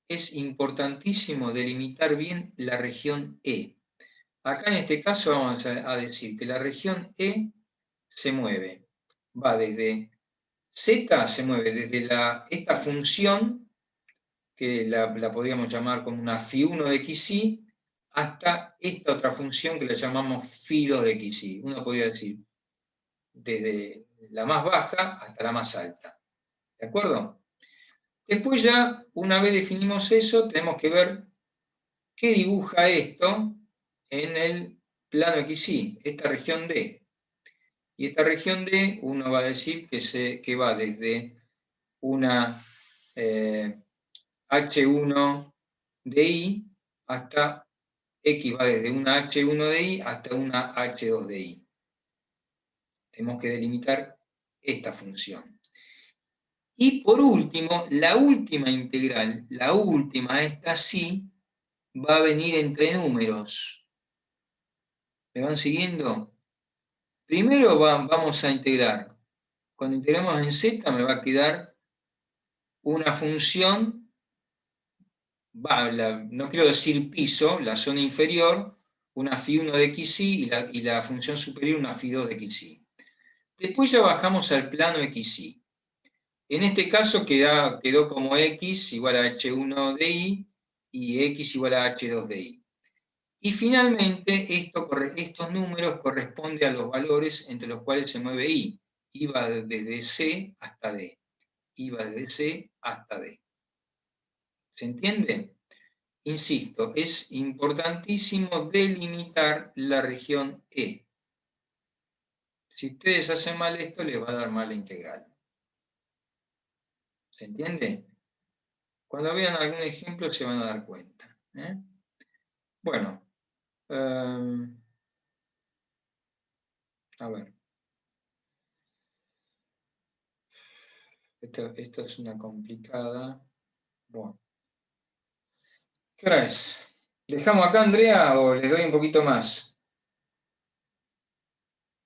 [SPEAKER 1] es importantísimo delimitar bien la región E. Acá en este caso vamos a decir que la región E se mueve. Va desde Z, se mueve desde esta función, que la podríamos llamar como una φ1 de xy, hasta esta otra función que la llamamos φ2 de xy. Uno podría decir, desde la más baja hasta la más alta. ¿De acuerdo? Después ya, una vez definimos eso, tenemos que ver qué dibuja esto en el plano xy, esta región D. Y esta región D, uno va a decir que va desde una H1 de I hasta X, va desde una H1 de I hasta una H2 de I. Tenemos que delimitar esta función. Y por último, la última integral, la última, esta sí, va a venir entre números. ¿Me van siguiendo? Primero vamos a integrar. Cuando integramos en Z me va a quedar una función, no quiero decir piso, la zona inferior, una φ1 de xy y la función superior una φ2 de xy. Después ya bajamos al plano xy. En este caso quedó como x igual a h1 de i y x igual a h2 de i. Y finalmente estos números corresponden a los valores entre los cuales se mueve i. I va desde C hasta D. I va desde C hasta D. ¿Se entiende? Insisto, es importantísimo delimitar la región E. Si ustedes hacen mal esto, les va a dar mal la integral. ¿Se entiende? Cuando vean algún ejemplo se van a dar cuenta. Bueno, a ver. Esta es una complicada. Bueno. ¿Qué hora es? ¿Dejamos acá, Andrea, o les doy un poquito más?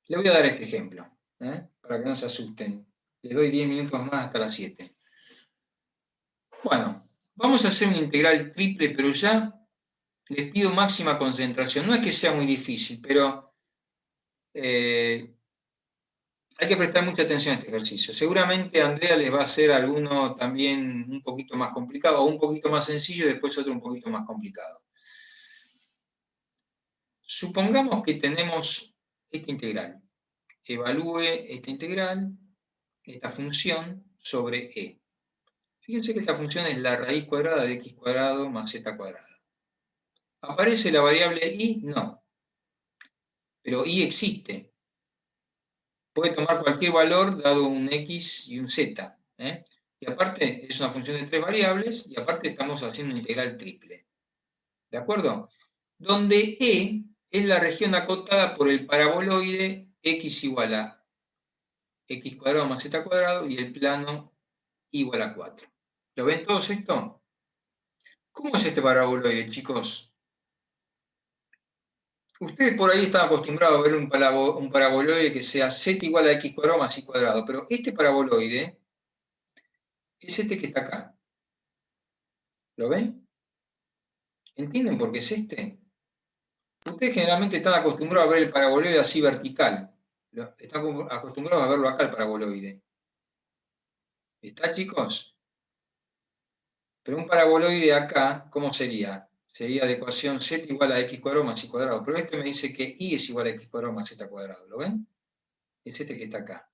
[SPEAKER 1] Le voy a dar este ejemplo. para que no se asusten. Les doy 10 minutos más hasta las 7. Bueno, vamos a hacer una integral triple, pero ya les pido máxima concentración. No es que sea muy difícil, pero hay que prestar mucha atención a este ejercicio. Seguramente Andrea les va a hacer alguno también un poquito más complicado, o un poquito más sencillo, y después otro un poquito más complicado. Supongamos que tenemos esta integral. Evalúe esta integral, esta función, sobre e. Fíjense que esta función es la raíz cuadrada de x cuadrado más z cuadrada. ¿Aparece la variable y? No. Pero y existe. Puede tomar cualquier valor dado un x y un z. Y aparte es una función de 3 variables, y aparte estamos haciendo una integral triple. ¿De acuerdo? Donde e es la región acotada por el paraboloide x igual a x cuadrado más z cuadrado y el plano igual a 4. ¿Lo ven todos esto? ¿Cómo es este paraboloide, chicos? Ustedes por ahí están acostumbrados a ver un paraboloide que sea z igual a x cuadrado más y cuadrado, pero este paraboloide es este que está acá. ¿Lo ven? ¿Entienden por qué es este? Ustedes generalmente están acostumbrados a ver el paraboloide así vertical. Están acostumbrados a verlo acá, el paraboloide. ¿Está, chicos? Pero un paraboloide acá, ¿cómo sería? Sería de ecuación z igual a x cuadrado más y cuadrado. Pero este me dice que y es igual a x cuadrado más z cuadrado. ¿Lo ven? Es este que está acá.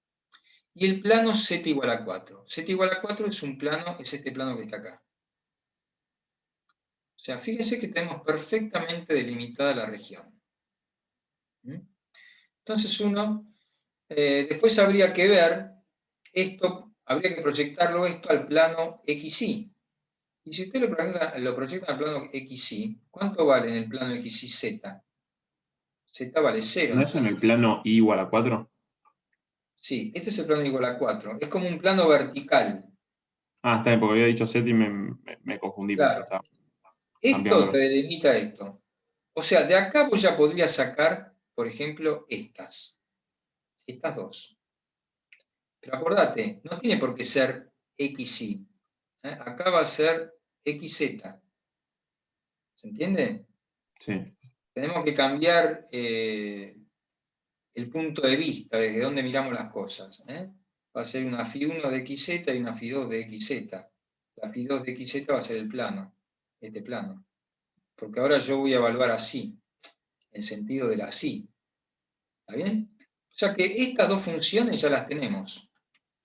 [SPEAKER 1] Y el plano z igual a 4. Z igual a 4 es un plano, es este plano que está acá. O sea, fíjense que tenemos perfectamente delimitada la región. Entonces después habría que ver esto, habría que proyectarlo esto al plano XY. Y si usted lo proyecta al plano XY, ¿cuánto vale en el plano XY Z? Z vale 0.
[SPEAKER 7] ¿No es en el plano y igual a 4?
[SPEAKER 1] Sí, este es el plano igual a 4. Es como un plano vertical.
[SPEAKER 7] Ah, está bien, porque había dicho Z y me confundí.
[SPEAKER 1] Claro.
[SPEAKER 7] Pensé,
[SPEAKER 1] Esto te delimita esto. O sea, de acá vos ya podrías sacar, por ejemplo, estas dos. Pero acordate, no tiene por qué ser XY. Acá va a ser XZ. ¿Se entiende?
[SPEAKER 7] Sí.
[SPEAKER 1] Tenemos que cambiar el punto de vista, desde donde miramos las cosas. Va a ser una Φ1 de XZ y una Φ2 de XZ. La Φ2 de XZ va a ser el plano, este plano. Porque ahora yo voy a evaluar así, en sentido de la así. ¿Está bien? O sea que estas dos funciones ya las tenemos.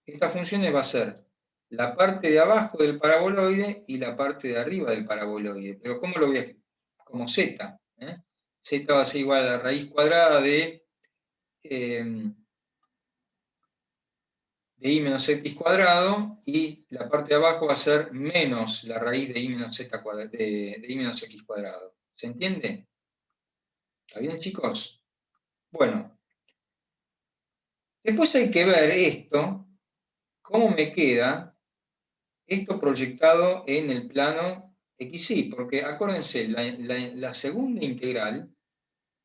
[SPEAKER 1] Estas funciones va a ser la parte de abajo del paraboloide y la parte de arriba del paraboloide. Pero ¿cómo lo voy a escribir? Como z. Z va a ser igual a la raíz cuadrada de y menos x cuadrado, y la parte de abajo va a ser menos la raíz de y menos, z cuadrado, de y menos x cuadrado. ¿Se entiende? ¿Está bien, chicos? Bueno. Después hay que ver esto, cómo me queda esto proyectado en el plano XY, porque acuérdense, la segunda integral,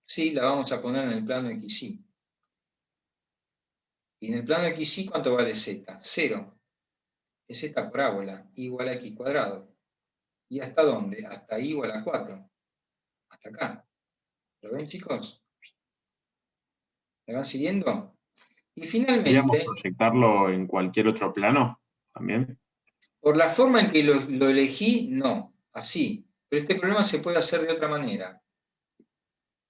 [SPEAKER 1] sí, la vamos a poner en el plano XY. Y en el plano XY, ¿cuánto vale z? 0. Es esta parábola, y igual a x cuadrado. ¿Y hasta dónde? Hasta y igual a 4. Hasta acá. ¿Lo ven, chicos? ¿Me van siguiendo? Y
[SPEAKER 7] ¿Podríamos
[SPEAKER 1] finalmente,
[SPEAKER 7] proyectarlo en cualquier otro plano también?
[SPEAKER 1] por la forma en que lo elegí, no. Así. Pero este problema se puede hacer de otra manera.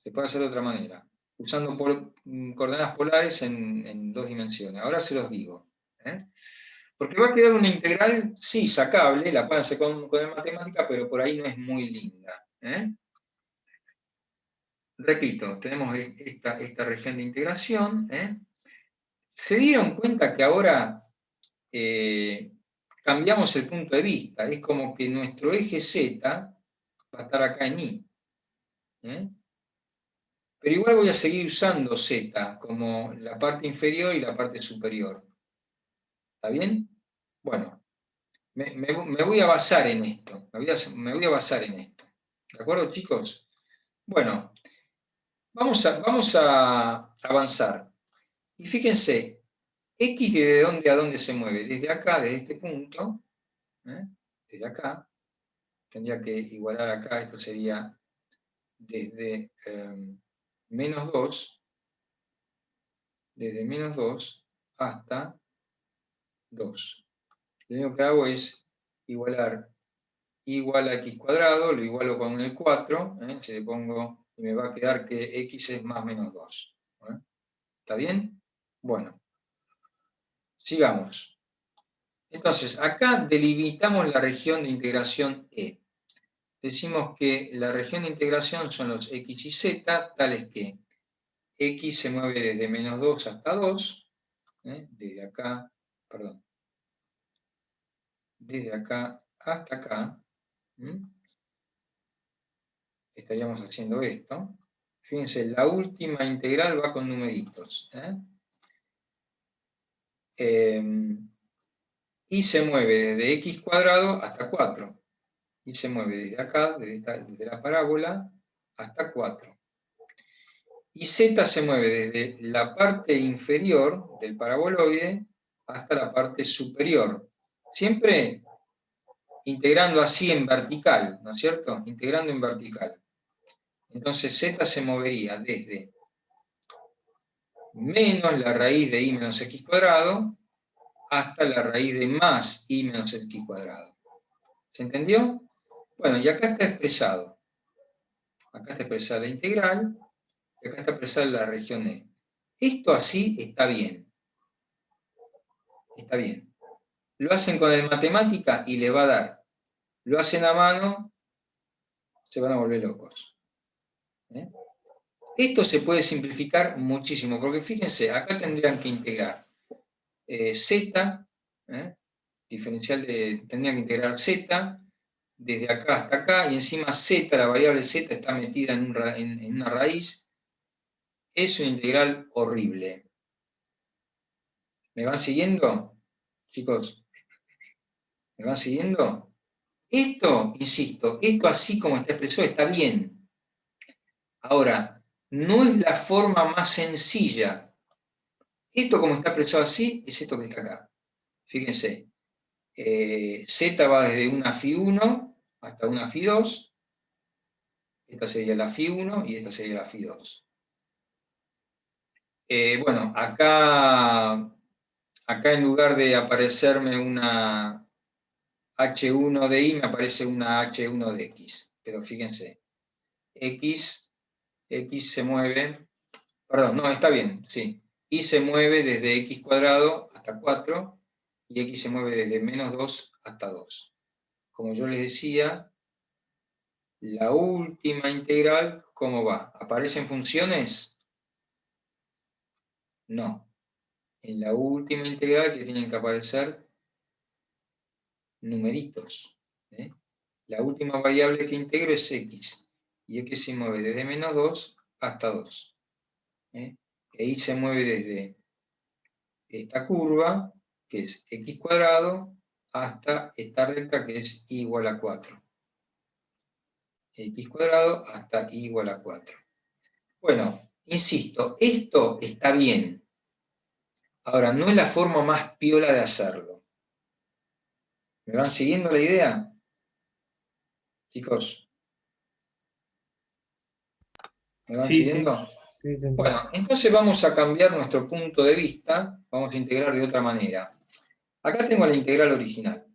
[SPEAKER 1] Se puede hacer de otra manera. Usando coordenadas polares en 2 dimensiones. Ahora se los digo. Porque va a quedar una integral, sí, sacable, la pueden hacer con matemática, pero por ahí no es muy linda. Repito, tenemos esta región de integración. ¿Se dieron cuenta que ahora cambiamos el punto de vista? Es como que nuestro eje Z va a estar acá en Y. Pero igual voy a seguir usando Z como la parte inferior y la parte superior. ¿Está bien? Bueno, me voy a basar en esto. Me voy a basar en esto. ¿De acuerdo, chicos? Bueno, vamos a avanzar. Y fíjense, x desde dónde a dónde se mueve. Desde acá, desde este punto, desde acá, tendría que igualar acá, esto sería desde menos 2, desde menos 2 hasta 2. Lo único que hago es igualar igual a x cuadrado, lo igualo con el 4, si le pongo, y me va a quedar que x es más menos 2. ¿Está bien? Bueno, sigamos. Entonces, acá delimitamos la región de integración E. Decimos que la región de integración son los x y z, tales que x se mueve desde menos 2 hasta 2, desde acá, perdón, desde acá hasta acá, estaríamos haciendo esto. Fíjense, la última integral va con numeritos. Y se mueve desde x cuadrado hasta 4. Y se mueve desde acá, desde la parábola, hasta 4. Y z se mueve desde la parte inferior del paraboloide hasta la parte superior. Siempre integrando así en vertical, ¿no es cierto? Integrando en vertical. Entonces z se movería desde menos la raíz de y menos x cuadrado hasta la raíz de más y menos x cuadrado. ¿Se entendió? Bueno, y acá está expresado. Acá está expresada la integral, y acá está expresada la región E. Esto así está bien. Está bien. Lo hacen con el matemática y le va a dar. Lo hacen a mano, se van a volver locos. Esto se puede simplificar muchísimo, porque fíjense, acá tendrían que integrar z, diferencial tendrían que integrar z, desde acá hasta acá, y encima z, la variable z está metida en una raíz. Es una integral horrible. ¿Me van siguiendo, chicos? ¿Me van siguiendo? Esto, insisto, esto así como está expresado está bien. Ahora, no es la forma más sencilla. Esto como está expresado así, es esto que está acá. Fíjense, z va desde una phi 1 hasta una phi 2. Esta sería la phi 1 y esta sería la phi 2. Bueno, acá en lugar de aparecerme una H1 de Y, me aparece una H1 de X. Pero fíjense, X se mueve, perdón, no, está bien, sí. Y se mueve desde X cuadrado hasta 4, y X se mueve desde menos 2 hasta 2. Como yo les decía, la última integral, ¿cómo va? ¿Aparecen funciones? No. En la última integral que tienen que aparecer numeritos. La última variable que integro es x, y x se mueve desde menos 2 hasta 2. E y se mueve desde esta curva, que es x cuadrado, hasta esta recta que es y igual a 4. X cuadrado hasta y igual a 4. Bueno, insisto, esto está bien. Ahora, no es la forma más piola de hacerlo. ¿Me van siguiendo la idea? Chicos. ¿Me van siguiendo?
[SPEAKER 3] Sí,
[SPEAKER 1] Bueno, entonces vamos a cambiar nuestro punto de vista. Vamos a integrar de otra manera. Acá tengo la integral original.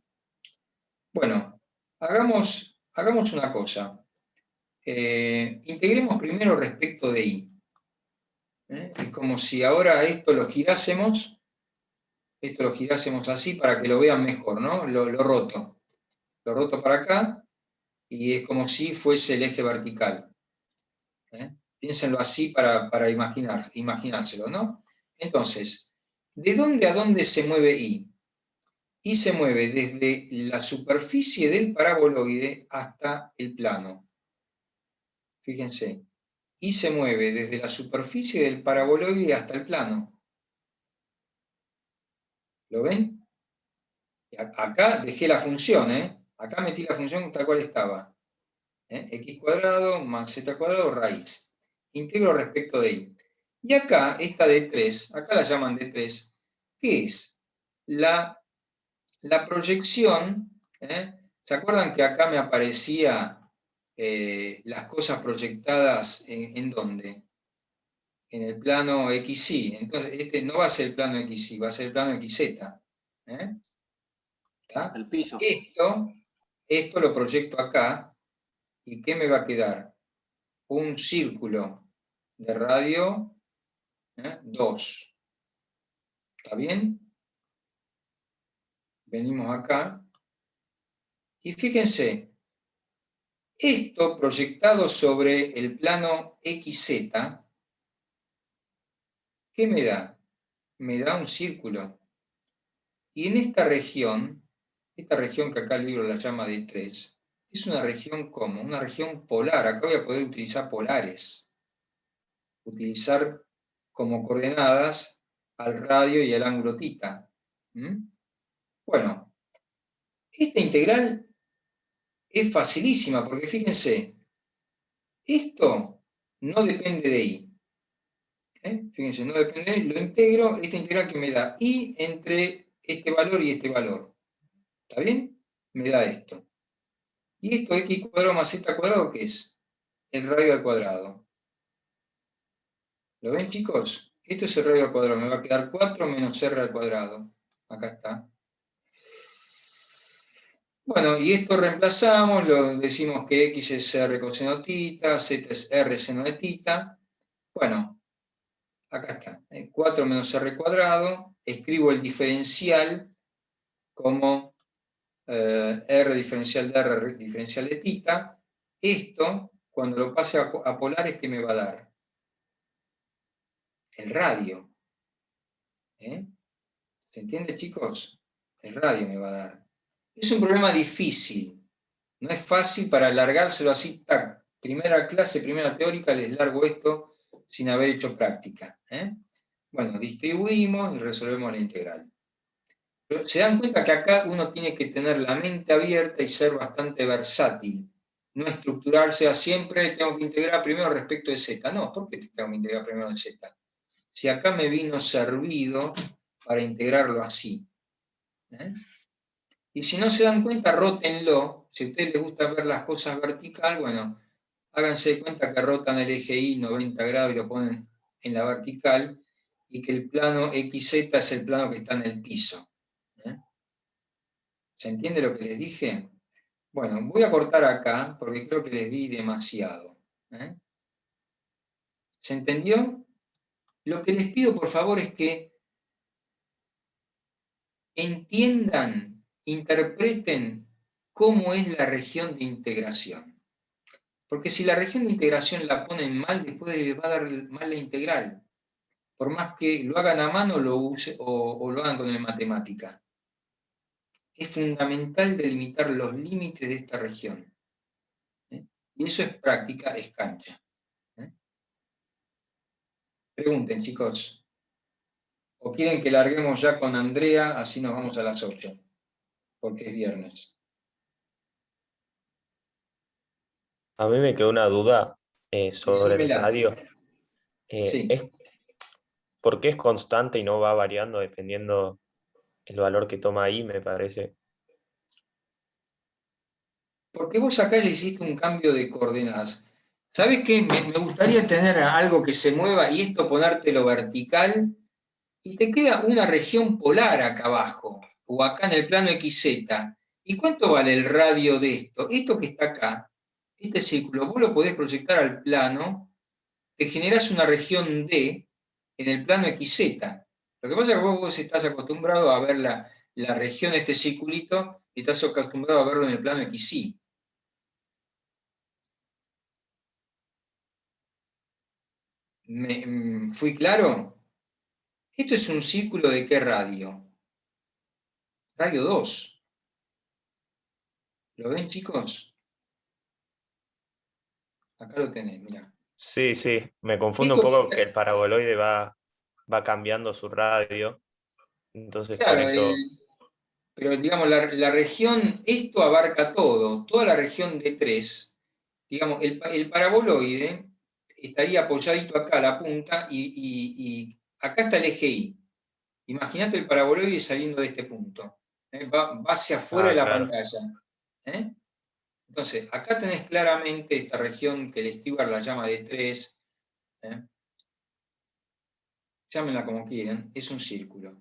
[SPEAKER 1] Bueno, hagamos una cosa. Integremos primero respecto de y. Es como si ahora esto lo girásemos así para que lo vean mejor, ¿no? Lo roto. Lo roto para acá y es como si fuese el eje vertical. Piénsenlo así para imaginárselo, ¿no? Entonces, ¿de dónde a dónde se mueve y? Y se mueve desde la superficie del paraboloide hasta el plano. Fíjense. Y se mueve desde la superficie del paraboloide hasta el plano. ¿Lo ven? Acá dejé la función, Acá metí la función tal cual estaba. X cuadrado más z cuadrado raíz. Integro respecto de y. Y acá, esta D3, acá la llaman D3, ¿qué es? La proyección, ¿se acuerdan que acá me aparecía las cosas proyectadas en dónde? En el plano XY. Entonces, este no va a ser el plano XY, va a ser el plano XZ. ¿Está?
[SPEAKER 8] El piso.
[SPEAKER 1] Esto lo proyecto acá, ¿y qué me va a quedar? Un círculo de radio 2. ¿Está bien? Venimos acá. Y fíjense, esto proyectado sobre el plano XZ, ¿qué me da? Me da un círculo. Y en esta región que acá el libro la llama D3, es una región como, una región polar. Acá voy a poder utilizar polares. Utilizar como coordenadas al radio y al ángulo θ. Bueno, esta integral es facilísima, porque fíjense, esto no depende de I. Fíjense, no depende de I, lo integro, esta integral que me da I entre este valor y este valor. ¿Está bien? Me da esto. ¿Y esto x cuadrado más z cuadrado qué es? El radio al cuadrado. ¿Lo ven, chicos? Esto es el radio al cuadrado. Me va a quedar 4 menos r al cuadrado. Acá está. Bueno, y esto reemplazamos, decimos que x es r coseno θ, z es r seno de θ. Bueno, acá está. 4 menos r cuadrado. Escribo el diferencial como r diferencial de r diferencial de θ. Esto, cuando lo pase a polares, ¿qué me va a dar? El radio. ¿Se entiende, chicos? El radio me va a dar. Es un problema difícil. No es fácil para alargárselo así, tac. Primera clase, primera teórica, les largo esto sin haber hecho práctica. Bueno, distribuimos y resolvemos la integral. Pero se dan cuenta que acá uno tiene que tener la mente abierta y ser bastante versátil. No estructurarse a siempre, tengo que integrar primero respecto de z. No, ¿por qué tengo que integrar primero de z? Si acá me vino servido para integrarlo así. Y si no se dan cuenta, rótenlo. Si a ustedes les gusta ver las cosas vertical, bueno, háganse de cuenta que rotan el eje Y 90 grados y lo ponen en la vertical, y que el plano XZ es el plano que está en el piso. ¿Se entiende lo que les dije? Bueno, voy a cortar acá, porque creo que les di demasiado. ¿Se entendió? Lo que les pido, por favor, es que entiendan, interpreten cómo es la región de integración. Porque si la región de integración la ponen mal, después les va a dar mal la integral. Por más que lo hagan a mano o lo hagan con el matemática. Es fundamental delimitar los límites de esta región. Y eso es práctica, es cancha. Pregunten, chicos. ¿O quieren que larguemos ya con Andrea, así nos vamos a las 8? Porque es viernes.
[SPEAKER 9] A mí me quedó una duda sobre el
[SPEAKER 1] Decímela.
[SPEAKER 9] radio.
[SPEAKER 1] Sí.
[SPEAKER 9] ¿Por qué es constante y no va variando dependiendo el valor que toma ahí, me parece?
[SPEAKER 1] Porque vos acá ya hiciste un cambio de coordenadas. ¿Sabés qué? Me gustaría tener algo que se mueva y esto ponértelo vertical, y te queda una región polar acá abajo, o acá en el plano XZ. ¿Y cuánto vale el radio de esto? Esto que está acá, este círculo, vos lo podés proyectar al plano, te generás una región D en el plano XZ. Lo que pasa es que vos estás acostumbrado a ver la región de este circulito y estás acostumbrado a verlo en el plano XY. ¿Fui claro? Esto es un círculo de ¿qué radio? Radio 2. ¿Lo ven, chicos? Acá lo tenés, mirá.
[SPEAKER 9] Sí, me confundo un poco que el paraboloide va cambiando su radio. Entonces,
[SPEAKER 1] claro,
[SPEAKER 9] por eso...
[SPEAKER 1] pero digamos, la región, esto abarca todo, toda la región D3. Digamos, el paraboloide estaría apoyadito acá la punta y acá está el eje Y. Imagínate el paraboloide saliendo de este punto. Va hacia afuera de la
[SPEAKER 9] claro.
[SPEAKER 1] pantalla. Entonces, acá tenés claramente esta región que el Stewart la llama de 3. Llámenla como quieran, es un círculo.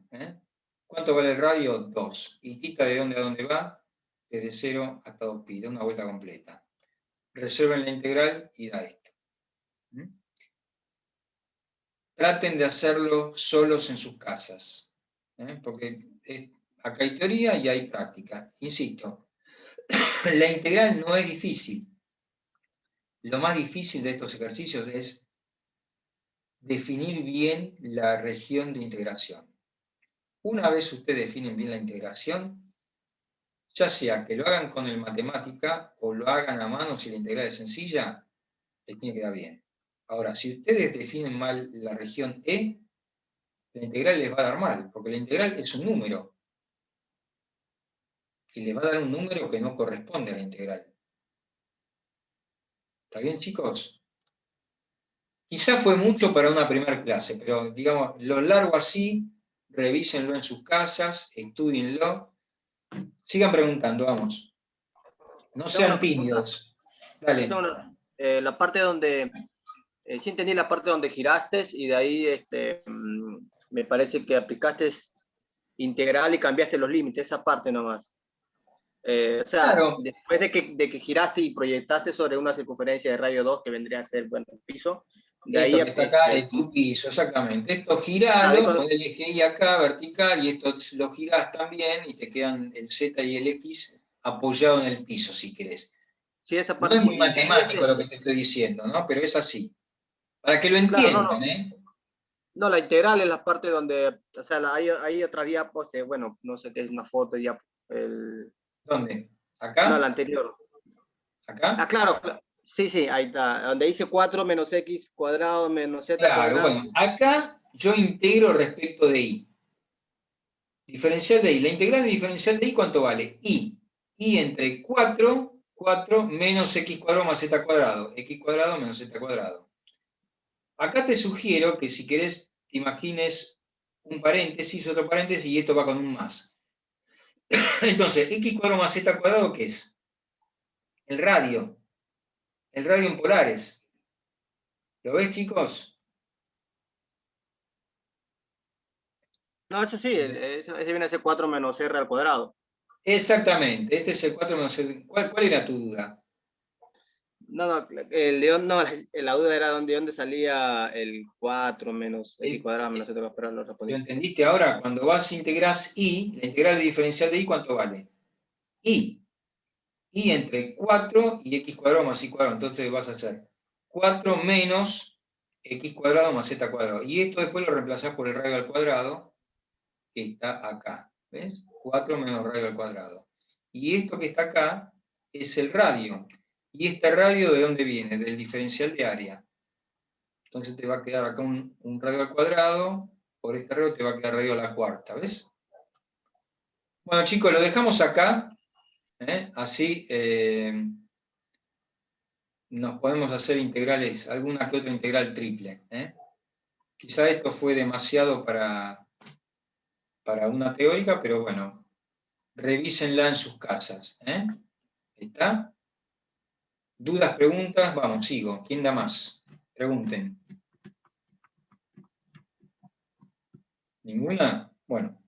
[SPEAKER 1] ¿Cuánto vale el radio? 2. ¿Y tita de dónde a dónde va? Desde 0 hasta 2pi, da una vuelta completa. Resuelven la integral y da esto. Traten de hacerlo solos en sus casas, porque acá hay teoría y hay práctica. Insisto, la integral no es difícil. Lo más difícil de estos ejercicios es definir bien la región de integración. Una vez ustedes definen bien la integración, ya sea que lo hagan con el matemática o lo hagan a mano si la integral es sencilla, les tiene que dar bien. Ahora, si ustedes definen mal la región E, la integral les va a dar mal, porque la integral es un número. Y les va a dar un número que no corresponde a la integral. ¿Está bien, chicos? Quizá fue mucho para una primera clase, pero digamos, lo largo así, revísenlo en sus casas, estudienlo. Sigan preguntando, vamos. No sean tímidos. Dale.
[SPEAKER 8] La parte donde, sí entendí la parte donde giraste y de ahí me parece que aplicaste integral y cambiaste los límites, esa parte nomás. O sea,
[SPEAKER 1] claro.
[SPEAKER 8] Después de que giraste y proyectaste sobre una circunferencia de radio 2, que vendría a ser, bueno, el piso, de
[SPEAKER 1] esto
[SPEAKER 8] ahí
[SPEAKER 1] que está acá es tu piso, exactamente. Esto giralo, con el eje Y acá, vertical, y esto lo girás también, y te quedan el Z y el X apoyado en el piso, si querés.
[SPEAKER 8] Sí, esa parte
[SPEAKER 1] no es muy matemático lo que te estoy diciendo, ¿no? Pero es así. Para que lo entiendan,
[SPEAKER 8] claro, No, la integral es la parte donde, o sea, hay otra diapos, bueno, no sé qué es una foto,
[SPEAKER 1] ¿Dónde? ¿Acá?
[SPEAKER 8] No, la anterior.
[SPEAKER 1] ¿Acá?
[SPEAKER 8] Ah, claro, sí, ahí está, donde dice 4 menos x cuadrado menos z
[SPEAKER 1] claro,
[SPEAKER 8] cuadrado.
[SPEAKER 1] Bueno, acá yo integro respecto de y. Diferencial de y. La integral de diferencial de y, ¿cuánto vale? Y entre 4 menos x cuadrado más z cuadrado. X cuadrado menos z cuadrado. Acá te sugiero que si querés te imagines un paréntesis, otro paréntesis, y esto va con un más. Entonces, x cuadrado más z cuadrado, ¿qué es? El radio. El radio en polares. ¿Lo ves, chicos?
[SPEAKER 8] No, eso sí, ese viene a ser 4 menos r al cuadrado.
[SPEAKER 1] Exactamente, este es el 4 menos r. ¿Cuál era tu duda?
[SPEAKER 8] No, la duda era de dónde salía el 4 menos x cuadrado menos z cuadrado, pero lo respondí.
[SPEAKER 1] ¿Lo entendiste ahora? Cuando vas a integrar y, la integral de diferencial de y, ¿cuánto vale? Y entre 4 y x cuadrado más y cuadrado. Entonces vas a hacer 4 menos x cuadrado más z cuadrado. Y esto después lo reemplazás por el radio al cuadrado, que está acá. ¿Ves? 4 menos radio al cuadrado. Y esto que está acá es el radio. ¿Y este radio de dónde viene? Del diferencial de área. Entonces te va a quedar acá un radio al cuadrado, por este radio te va a quedar radio a la cuarta, ¿ves? Bueno, chicos, lo dejamos acá, así nos podemos hacer integrales, alguna que otra integral triple. Quizá esto fue demasiado para una teórica, pero bueno, revísenla en sus casas. ¿Está? ¿Dudas, preguntas? Vamos, sigo. ¿Quién da más? Pregunten. ¿Ninguna? Bueno.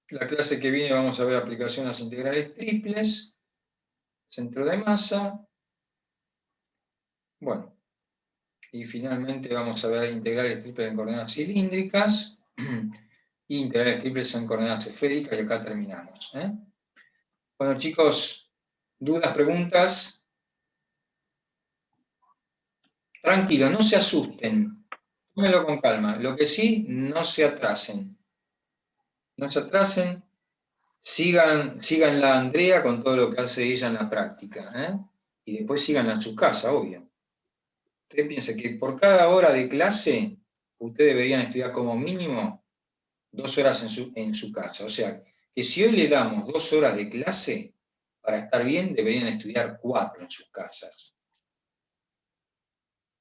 [SPEAKER 1] La clase que viene vamos a ver aplicaciones integrales triples, centro de masa. Bueno. Y finalmente vamos a ver integrales triples en coordenadas cilíndricas y integrales triples en coordenadas esféricas, y acá terminamos. Bueno, chicos, ¿dudas, preguntas? Tranquilo, no se asusten. Tómenlo con calma. Lo que sí, no se atrasen. No se atrasen. Síganla a Andrea con todo lo que hace ella en la práctica. Y después síganla en su casa, obvio. Ustedes piensen que por cada hora de clase, ustedes deberían estudiar como mínimo 2 horas en su casa. O sea, que si hoy le damos 2 horas de clase, para estar bien, deberían estudiar 4 en sus casas.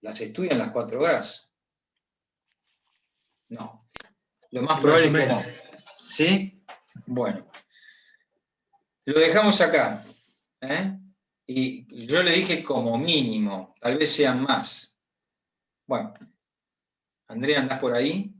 [SPEAKER 1] ¿Las estudian las 4 horas? No. Lo más
[SPEAKER 3] Más
[SPEAKER 1] probable
[SPEAKER 3] o
[SPEAKER 1] es que no.
[SPEAKER 3] menos.
[SPEAKER 1] ¿Sí? Bueno. Lo dejamos acá. ¿Eh? Y yo le dije como mínimo, tal vez sean más. Bueno. Andrea, ¿andás por ahí?